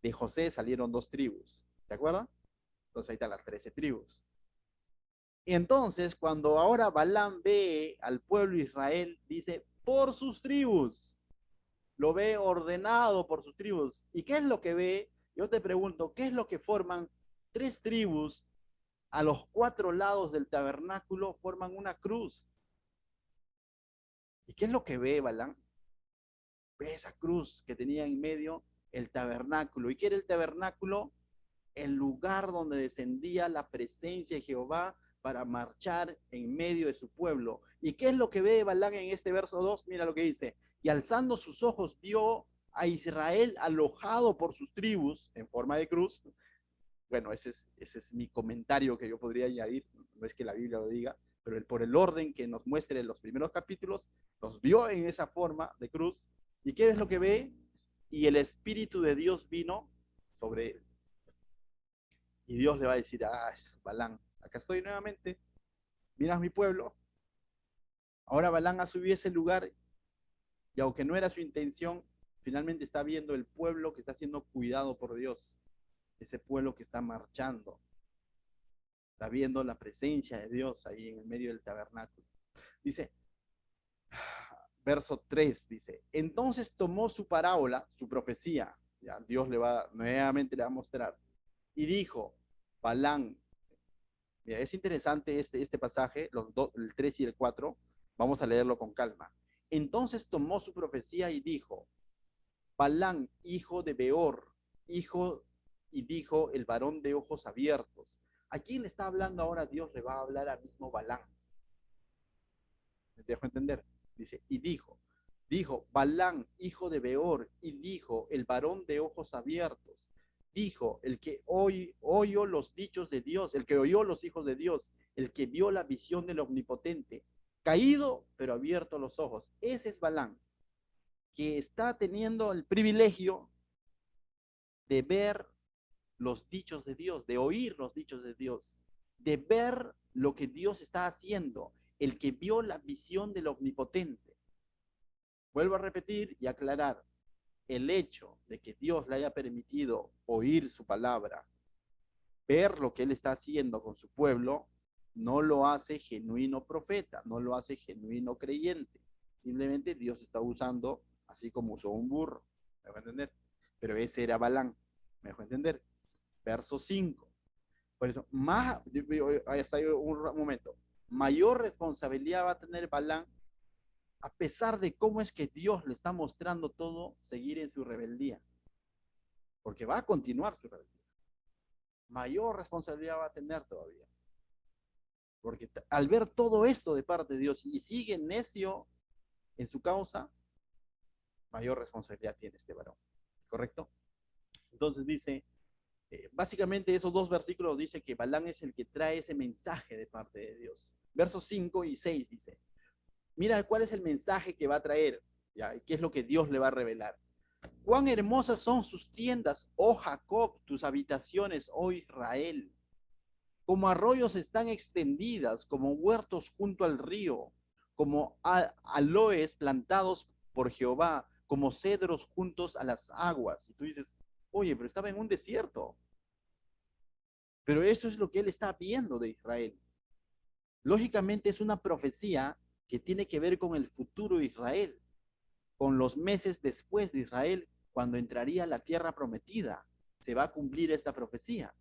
de José salieron 2 tribus, ¿te acuerdas? Entonces ahí están las 13 tribus. Y entonces, cuando ahora Balaam ve al pueblo de Israel, dice, por sus tribus, lo ve ordenado por sus tribus. ¿Y qué es lo que ve? Yo te pregunto, ¿qué es lo que forman 3 tribus a los 4 lados del tabernáculo? Forman una cruz. ¿Y qué es lo que ve Balaam? Ve esa cruz que tenía en medio el tabernáculo. ¿Y qué era el tabernáculo? El lugar donde descendía la presencia de Jehová para marchar en medio de su pueblo. ¿Y qué es lo que ve Balaam en este verso 2? Mira lo que dice. Y alzando sus ojos vio a Israel alojado por sus tribus en forma de cruz. Bueno, ese es mi comentario que yo podría añadir. No es que la Biblia lo diga, pero por el orden que nos muestre en los primeros capítulos, los vio en esa forma de cruz. ¿Y qué es lo que ve? Y el Espíritu de Dios vino sobre él. Y Dios le va a decir, Balán, acá estoy nuevamente, miras mi pueblo. Ahora Balán ha subido a ese lugar y aunque no era su intención, finalmente está viendo el pueblo que está siendo cuidado por Dios. Ese pueblo que está marchando. Está viendo la presencia de Dios ahí en el medio del tabernáculo. Dice, verso 3, dice, entonces tomó su parábola, su profecía, ya Dios nuevamente le va a mostrar, y dijo, Balán, mira, es interesante este pasaje, el 3 y el 4. Vamos a leerlo con calma. Entonces tomó su profecía y dijo, Balán, hijo de Beor, hijo, y dijo el varón de ojos abiertos. ¿A quién le está hablando ahora Dios? Le va a hablar al mismo Balán. ¿Me dejo entender? Dice, y dijo, Balán, hijo de Beor, y dijo el varón de ojos abiertos. Dijo, el que oyó los dichos de Dios, el que oyó los hijos de Dios, el que vio la visión del omnipotente, caído, pero abierto los ojos. Ese es Balán, que está teniendo el privilegio de ver los dichos de Dios, de oír los dichos de Dios, de ver lo que Dios está haciendo, el que vio la visión del omnipotente. Vuelvo a repetir y aclarar, el hecho de que Dios le haya permitido oír su palabra, ver lo que él está haciendo con su pueblo, no lo hace genuino profeta, no lo hace genuino creyente. Simplemente Dios está usando, así como usó un burro, ¿me dejó entender? Pero ese era Balán, ¿me dejó entender? Verso 5. Por eso, hasta ahí un momento, mayor responsabilidad va a tener Balán, a pesar de cómo es que Dios le está mostrando todo, seguir en su rebeldía. Porque va a continuar su rebeldía. Mayor responsabilidad va a tener todavía. Porque al ver todo esto de parte de Dios y sigue necio en su causa, mayor responsabilidad tiene este varón. ¿Correcto? Entonces dice, básicamente esos 2 versículos dice que Balán es el que trae ese mensaje de parte de Dios. Versos 5 y 6 dice, mira cuál es el mensaje que va a traer, ¿ya? ¿Qué es lo que Dios le va a revelar? Cuán hermosas son sus tiendas, oh Jacob, tus habitaciones, oh Israel. Como arroyos están extendidas, como huertos junto al río, como aloes plantados por Jehová, como cedros juntos a las aguas. Y tú dices, oye, pero estaba en un desierto. Pero eso es lo que él está viendo de Israel. Lógicamente es una profecía que tiene que ver con el futuro de Israel, con los meses después de Israel, cuando entraría a la tierra prometida. Se va a cumplir esta profecía,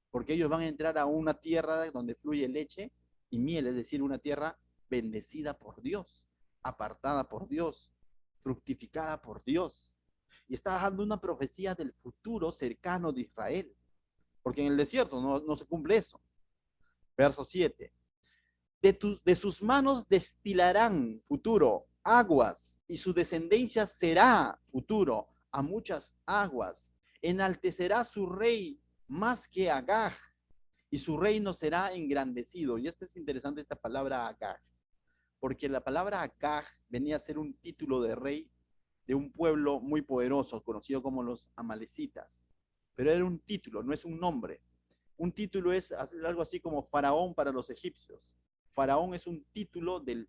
porque ellos van a entrar a una tierra donde fluye leche y miel, es decir, una tierra bendecida por Dios, apartada por Dios, fructificada por Dios. Y está dando una profecía del futuro cercano de Israel, porque en el desierto no se cumple eso. Verso 7. De sus manos destilarán futuro aguas, y su descendencia será futuro a muchas aguas. Enaltecerá su rey más que Agag, y su reino será engrandecido. Y esto es interesante, esta palabra Agag, porque la palabra Agag venía a ser un título de rey de un pueblo muy poderoso, conocido como los amalecitas. Pero era un título, no es un nombre. Un título es algo así como faraón para los egipcios. Faraón es un título del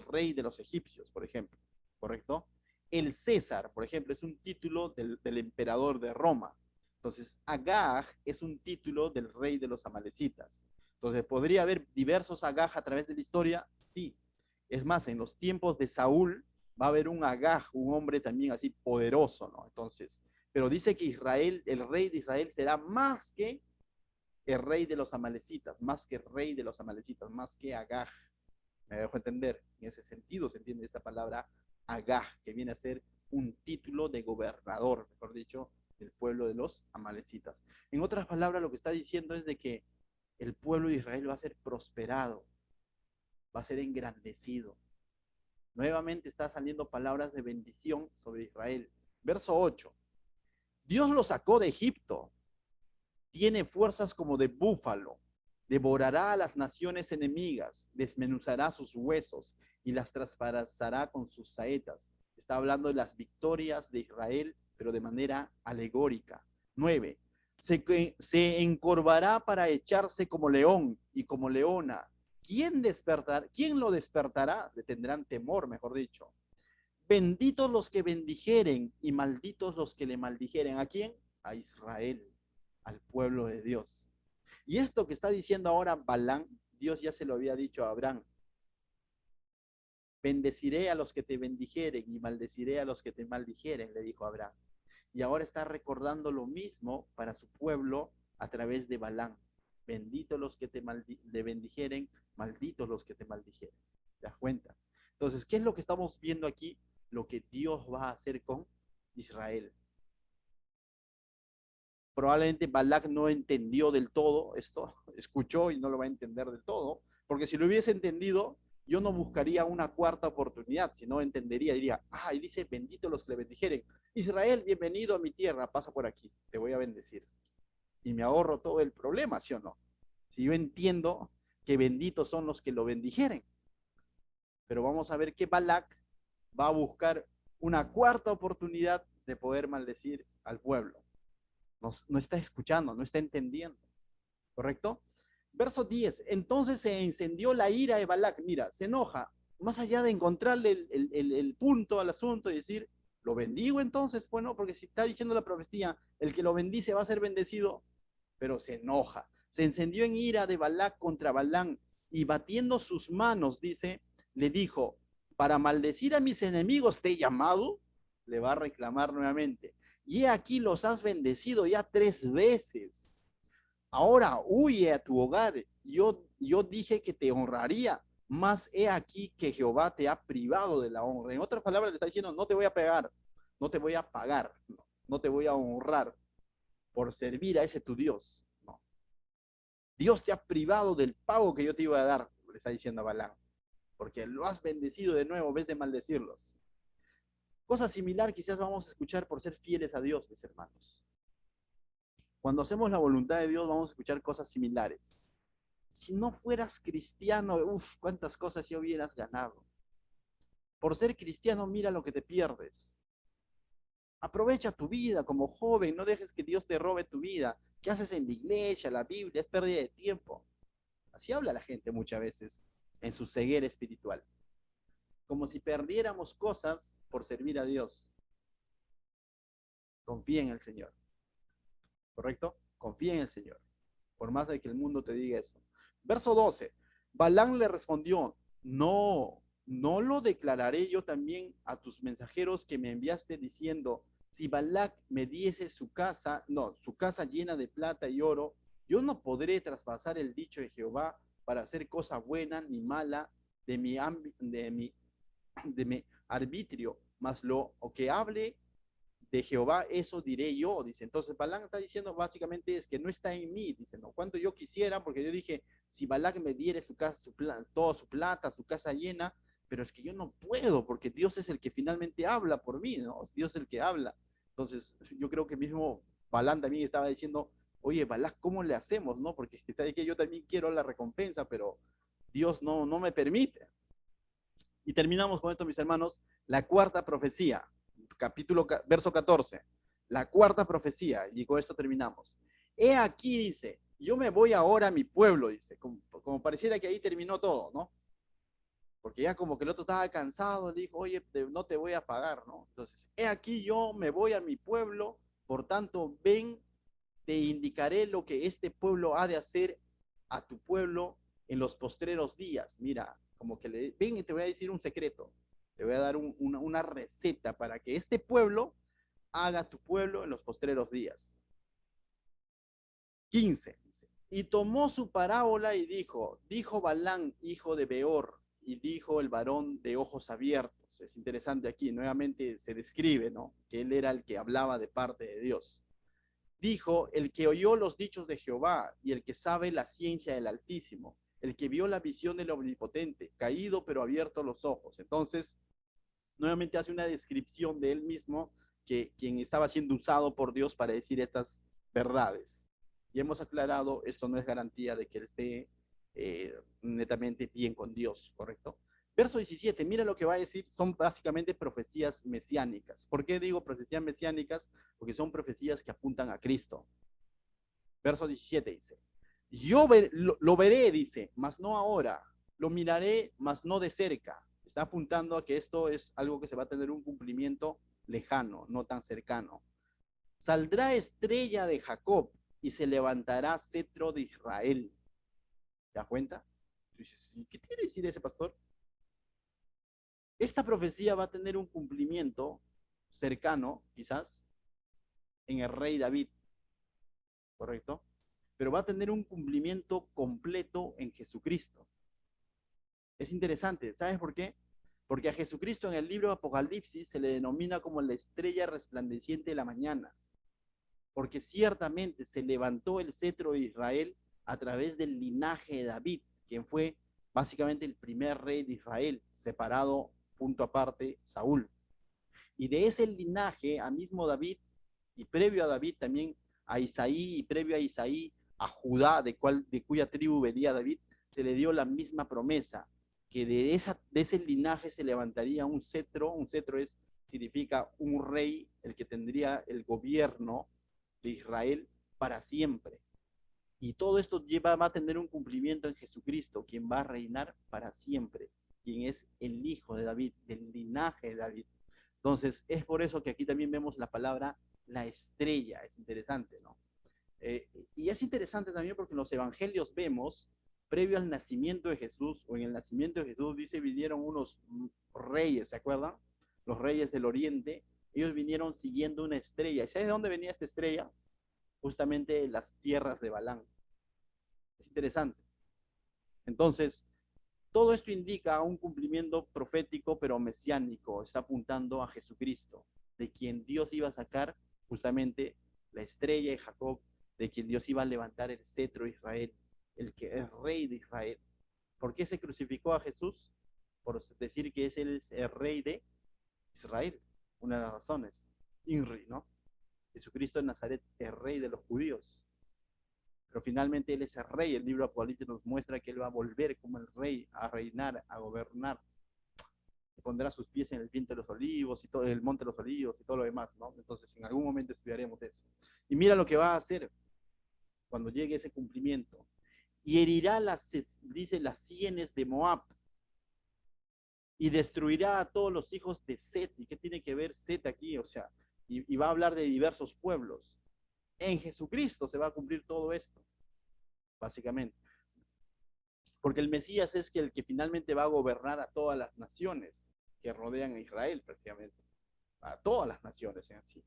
rey de los egipcios, por ejemplo, ¿correcto? El César, por ejemplo, es un título del emperador de Roma. Entonces, Agag es un título del rey de los amalecitas. Entonces, ¿podría haber diversos Agag a través de la historia? Sí. Es más, en los tiempos de Saúl va a haber un Agag, un hombre también así poderoso, ¿no? Entonces, pero dice que Israel, el rey de Israel será más que el rey de los amalecitas, más que rey de los amalecitas, más que Agag. Me dejo entender. En ese sentido se entiende esta palabra Agag, que viene a ser un título de gobernador, mejor dicho, del pueblo de los amalecitas. En otras palabras, lo que está diciendo es de que el pueblo de Israel va a ser prosperado, va a ser engrandecido. Nuevamente está saliendo palabras de bendición sobre Israel. Verso 8. Dios lo sacó de Egipto, tiene fuerzas como de búfalo, devorará a las naciones enemigas, desmenuzará sus huesos y las traspasará con sus saetas. Está hablando de las victorias de Israel, pero de manera alegórica. 9. Se encorvará para echarse como león y como leona. ¿Quién lo despertará? Le tendrán temor, mejor dicho. Benditos los que bendijeren y malditos los que le maldijeren. ¿A quién? A Israel, al pueblo de Dios. Y esto que está diciendo ahora Balán, Dios ya se lo había dicho a Abraham. Bendeciré a los que te bendijeren y maldeciré a los que te maldijeren, le dijo Abraham. Y ahora está recordando lo mismo para su pueblo a través de Balán. Benditos los que te bendijeren, malditos los que te maldijeren. ¿Te das cuenta? Entonces, ¿qué es lo que estamos viendo aquí? Lo que Dios va a hacer con Israel. Probablemente Balak no entendió del todo esto, escuchó y no lo va a entender del todo, porque si lo hubiese entendido, yo no buscaría una cuarta oportunidad, sino entendería, diría, y dice, bendito los que le bendijeren. Israel, bienvenido a mi tierra, pasa por aquí, te voy a bendecir. Y me ahorro todo el problema, ¿sí o no? Si yo entiendo que benditos son los que lo bendijeren. Pero vamos a ver que Balak va a buscar una cuarta oportunidad de poder maldecir al pueblo. No está escuchando, no está entendiendo. ¿Correcto? Verso 10. Entonces se encendió la ira de Balac. Mira, se enoja. Más allá de encontrarle el punto al asunto y decir, ¿lo bendigo entonces? Bueno, porque si está diciendo la profecía, el que lo bendice va a ser bendecido, pero se enoja. Se encendió en ira de Balac contra Balán y batiendo sus manos, dice, le dijo, para maldecir a mis enemigos te he llamado, le va a reclamar nuevamente. Y aquí los has bendecido ya 3 veces. Ahora huye a tu hogar. Yo dije que te honraría, mas he aquí que Jehová te ha privado de la honra. En otras palabras, le está diciendo, no te voy a pegar, no te voy a pagar, no te voy a honrar por servir a ese tu Dios. No. Dios te ha privado del pago que yo te iba a dar, le está diciendo a Balán, porque lo has bendecido de nuevo, en vez de maldecirlos. Cosa similar quizás vamos a escuchar por ser fieles a Dios, mis hermanos. Cuando hacemos la voluntad de Dios vamos a escuchar cosas similares. Si no fueras cristiano, cuántas cosas ya hubieras ganado. Por ser cristiano, mira lo que te pierdes. Aprovecha tu vida como joven, no dejes que Dios te robe tu vida. ¿Qué haces en la iglesia, la Biblia? Es pérdida de tiempo. Así habla la gente muchas veces en su ceguera espiritual. Como si perdiéramos cosas por servir a Dios. Confía en el Señor. ¿Correcto? Confía en el Señor. Por más de que el mundo te diga eso. Verso 12. Balán le respondió, no lo declararé yo también a tus mensajeros que me enviaste diciendo, si Balac me diese su casa, no, su casa llena de plata y oro, yo no podré traspasar el dicho de Jehová para hacer cosa buena ni mala de mi arbitrio, mas lo que hable de Jehová, eso diré yo, dice. Entonces Balac está diciendo básicamente es que no está en mí, dice, no, cuanto yo quisiera, porque yo dije, si Balac me diere su casa, toda su plata, su casa llena, pero es que yo no puedo, porque Dios es el que finalmente habla por mí, ¿no? Dios es el que habla. Entonces yo creo que mismo Balac también estaba diciendo, oye, Balac, ¿cómo le hacemos, no? Porque está de que yo también quiero la recompensa, pero Dios no me permite. Y terminamos con esto, mis hermanos, la cuarta profecía, verso 14. La cuarta profecía, y con esto terminamos. He aquí, dice, yo me voy ahora a mi pueblo, dice, como pareciera que ahí terminó todo, ¿no? Porque ya como que el otro estaba cansado, le dijo, oye, no te voy a pagar, ¿no? Entonces, he aquí yo me voy a mi pueblo, por tanto, ven, te indicaré lo que este pueblo ha de hacer a tu pueblo en los postreros días. Mira, como que ven y te voy a decir un secreto, te voy a dar una receta para que este pueblo haga tu pueblo en los postreros días. 15. Dice, y tomó su parábola y dijo Balán, hijo de Beor, y dijo el varón de ojos abiertos. Es interesante aquí, nuevamente se describe, ¿no? Que él era el que hablaba de parte de Dios. Dijo, el que oyó los dichos de Jehová y el que sabe la ciencia del Altísimo, el que vio la visión del Omnipotente, caído pero abierto los ojos. Entonces, nuevamente hace una descripción de él mismo, que quien estaba siendo usado por Dios para decir estas verdades. Y hemos aclarado, esto no es garantía de que él esté netamente bien con Dios, ¿correcto? Verso 17, mira lo que va a decir, son básicamente profecías mesiánicas. ¿Por qué digo profecías mesiánicas? Porque son profecías que apuntan a Cristo. Verso 17 dice, lo veré, dice, mas no ahora, lo miraré, mas no de cerca. Está apuntando a que esto es algo que se va a tener un cumplimiento lejano, no tan cercano. Saldrá estrella de Jacob y se levantará cetro de Israel. ¿Te das cuenta? Dices, ¿qué quiere decir ese pastor? Esta profecía va a tener un cumplimiento cercano, quizás, en el rey David, ¿correcto? Pero va a tener un cumplimiento completo en Jesucristo. Es interesante, ¿sabes por qué? Porque a Jesucristo en el libro de Apocalipsis se le denomina como la estrella resplandeciente de la mañana, porque ciertamente se levantó el cetro de Israel a través del linaje de David, quien fue básicamente el primer rey de Israel, separado punto aparte Saúl. Y de ese linaje a mismo David, y previo a David también a Isaí, y previo a Isaí a Judá, de cuya tribu venía David, se le dio la misma promesa, que de ese linaje se levantaría un cetro significa un rey, el que tendría el gobierno de Israel para siempre. Y todo esto va a tener un cumplimiento en Jesucristo, quien va a reinar para siempre, quien es el hijo de David, del linaje de David. Entonces, es por eso que aquí también vemos la palabra la estrella. Es interesante, ¿no? Y es interesante también porque en los evangelios vemos, previo al nacimiento de Jesús, o en el nacimiento de Jesús, dice, vinieron unos reyes, ¿se acuerdan? Los reyes del oriente. Ellos vinieron siguiendo una estrella. ¿Y sabes de dónde venía esta estrella? Justamente de las tierras de Balán. Es interesante. Entonces, todo esto indica un cumplimiento profético, pero mesiánico. Está apuntando a Jesucristo, de quien Dios iba a sacar justamente la estrella de Jacob, de quien Dios iba a levantar el cetro de Israel, el que es rey de Israel. ¿Por qué se crucificó a Jesús? Por decir que es el rey de Israel. Una de las razones. Inri, ¿no? Jesucristo de Nazaret, el rey de los judíos. Pero finalmente él es el rey. El libro Apocalipsis nos muestra que él va a volver como el rey, a reinar, a gobernar. pondrá sus pies en el viento de los olivos y todo el monte de los olivos y todo lo demás, ¿no? Entonces, en algún momento estudiaremos eso. Y mira lo que va a hacer cuando llegue ese cumplimiento. Y herirá dice, las sienes de Moab y destruirá a todos los hijos de Set. ¿Y qué tiene que ver Set aquí? O sea, y va a hablar de diversos pueblos. En Jesucristo se va a cumplir todo esto, básicamente. Porque el Mesías es el que finalmente va a gobernar a todas las naciones que rodean a Israel, prácticamente. A todas las naciones en sí.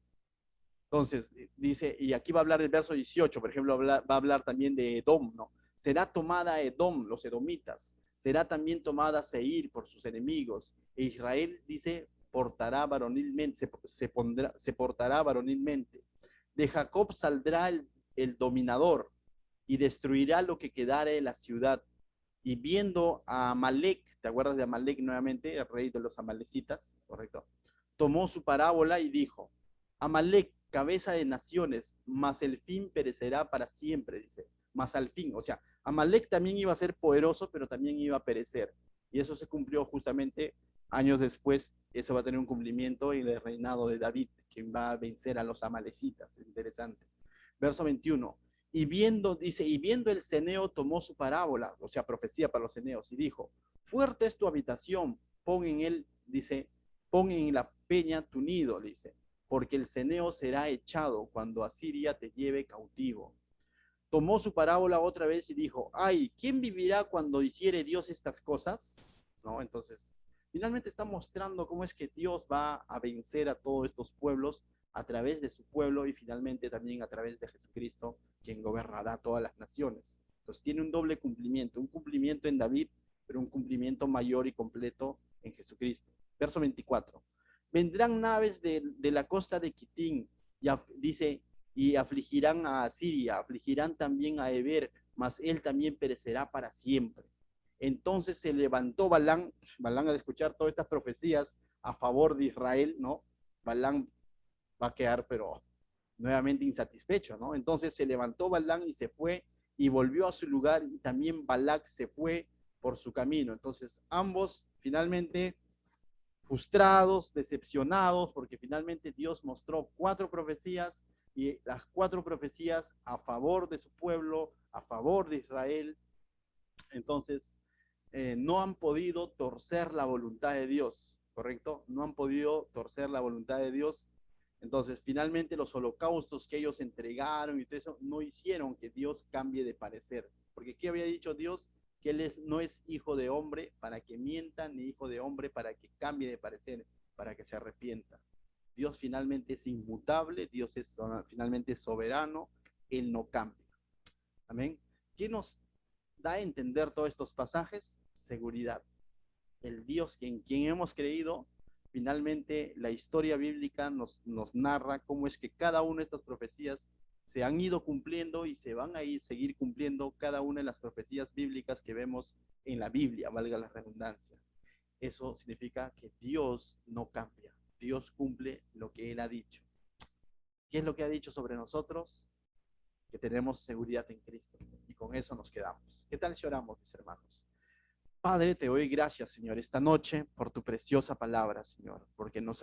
Entonces, dice, y aquí va a hablar el verso 18, por ejemplo, va a hablar también de Edom, ¿no? Será tomada Edom, los edomitas, será también tomada Seir por sus enemigos, e Israel, dice, portará varonilmente, se portará varonilmente. De Jacob saldrá el dominador, y destruirá lo que quedare de la ciudad. Y viendo a Amalek, ¿te acuerdas de Amalek nuevamente, el rey de los amalecitas? Correcto. Tomó su parábola y dijo, Amalek, cabeza de naciones, mas el fin perecerá para siempre, dice, mas al fin. O sea, Amalek también iba a ser poderoso, pero también iba a perecer. Y eso se cumplió justamente años después. Eso va a tener un cumplimiento en el reinado de David, quien va a vencer a los amalecitas. Interesante. Verso 21. Y viendo, dice, y viendo el ceneo tomó su parábola, o sea, profecía para los ceneos, y dijo, fuerte es tu habitación, pon en él, dice, pon en la peña tu nido, dice, porque el ceneo será echado cuando Asiria te lleve cautivo. Tomó su parábola otra vez y dijo, ay, ¿quién vivirá cuando hiciere Dios estas cosas? ¿No? Entonces, finalmente está mostrando cómo es que Dios va a vencer a todos estos pueblos a través de su pueblo y finalmente también a través de Jesucristo, quien gobernará todas las naciones. Entonces tiene un doble cumplimiento, un cumplimiento en David, pero un cumplimiento mayor y completo en Jesucristo. Verso 24. Vendrán naves de la costa de Quitín, y dice, y afligirán a Asiria, afligirán también a Eber, mas él también perecerá para siempre. Entonces se levantó Balán al escuchar todas estas profecías a favor de Israel, ¿no? Balán va a quedar, pero nuevamente insatisfecho, ¿no? Entonces se levantó Balán y se fue y volvió a su lugar y también Balac se fue por su camino. Entonces ambos finalmente frustrados, decepcionados, porque finalmente Dios mostró 4 profecías y las 4 profecías a favor de su pueblo, a favor de Israel. Entonces, no han podido torcer la voluntad de Dios, ¿correcto? No han podido torcer la voluntad de Dios. Entonces, finalmente los holocaustos que ellos entregaron y todo eso no hicieron que Dios cambie de parecer. Porque ¿qué había dicho Dios? Que Él no es hijo de hombre para que mienta, ni hijo de hombre para que cambie de parecer, para que se arrepienta. Dios finalmente es inmutable, Dios es finalmente soberano, Él no cambia. Amén. ¿Qué nos da a entender todos estos pasajes? Seguridad. El Dios en quien hemos creído, finalmente la historia bíblica nos narra cómo es que cada una de estas profecías se han ido cumpliendo y se van a ir, seguir cumpliendo cada una de las profecías bíblicas que vemos en la Biblia, valga la redundancia. Eso significa que Dios no cambia, Dios cumple lo que Él ha dicho. ¿Qué es lo que ha dicho sobre nosotros? Que tenemos seguridad en Cristo. Y con eso nos quedamos. ¿Qué tal si oramos, mis hermanos? Padre, te doy gracias, Señor, esta noche por tu preciosa palabra, Señor, porque nos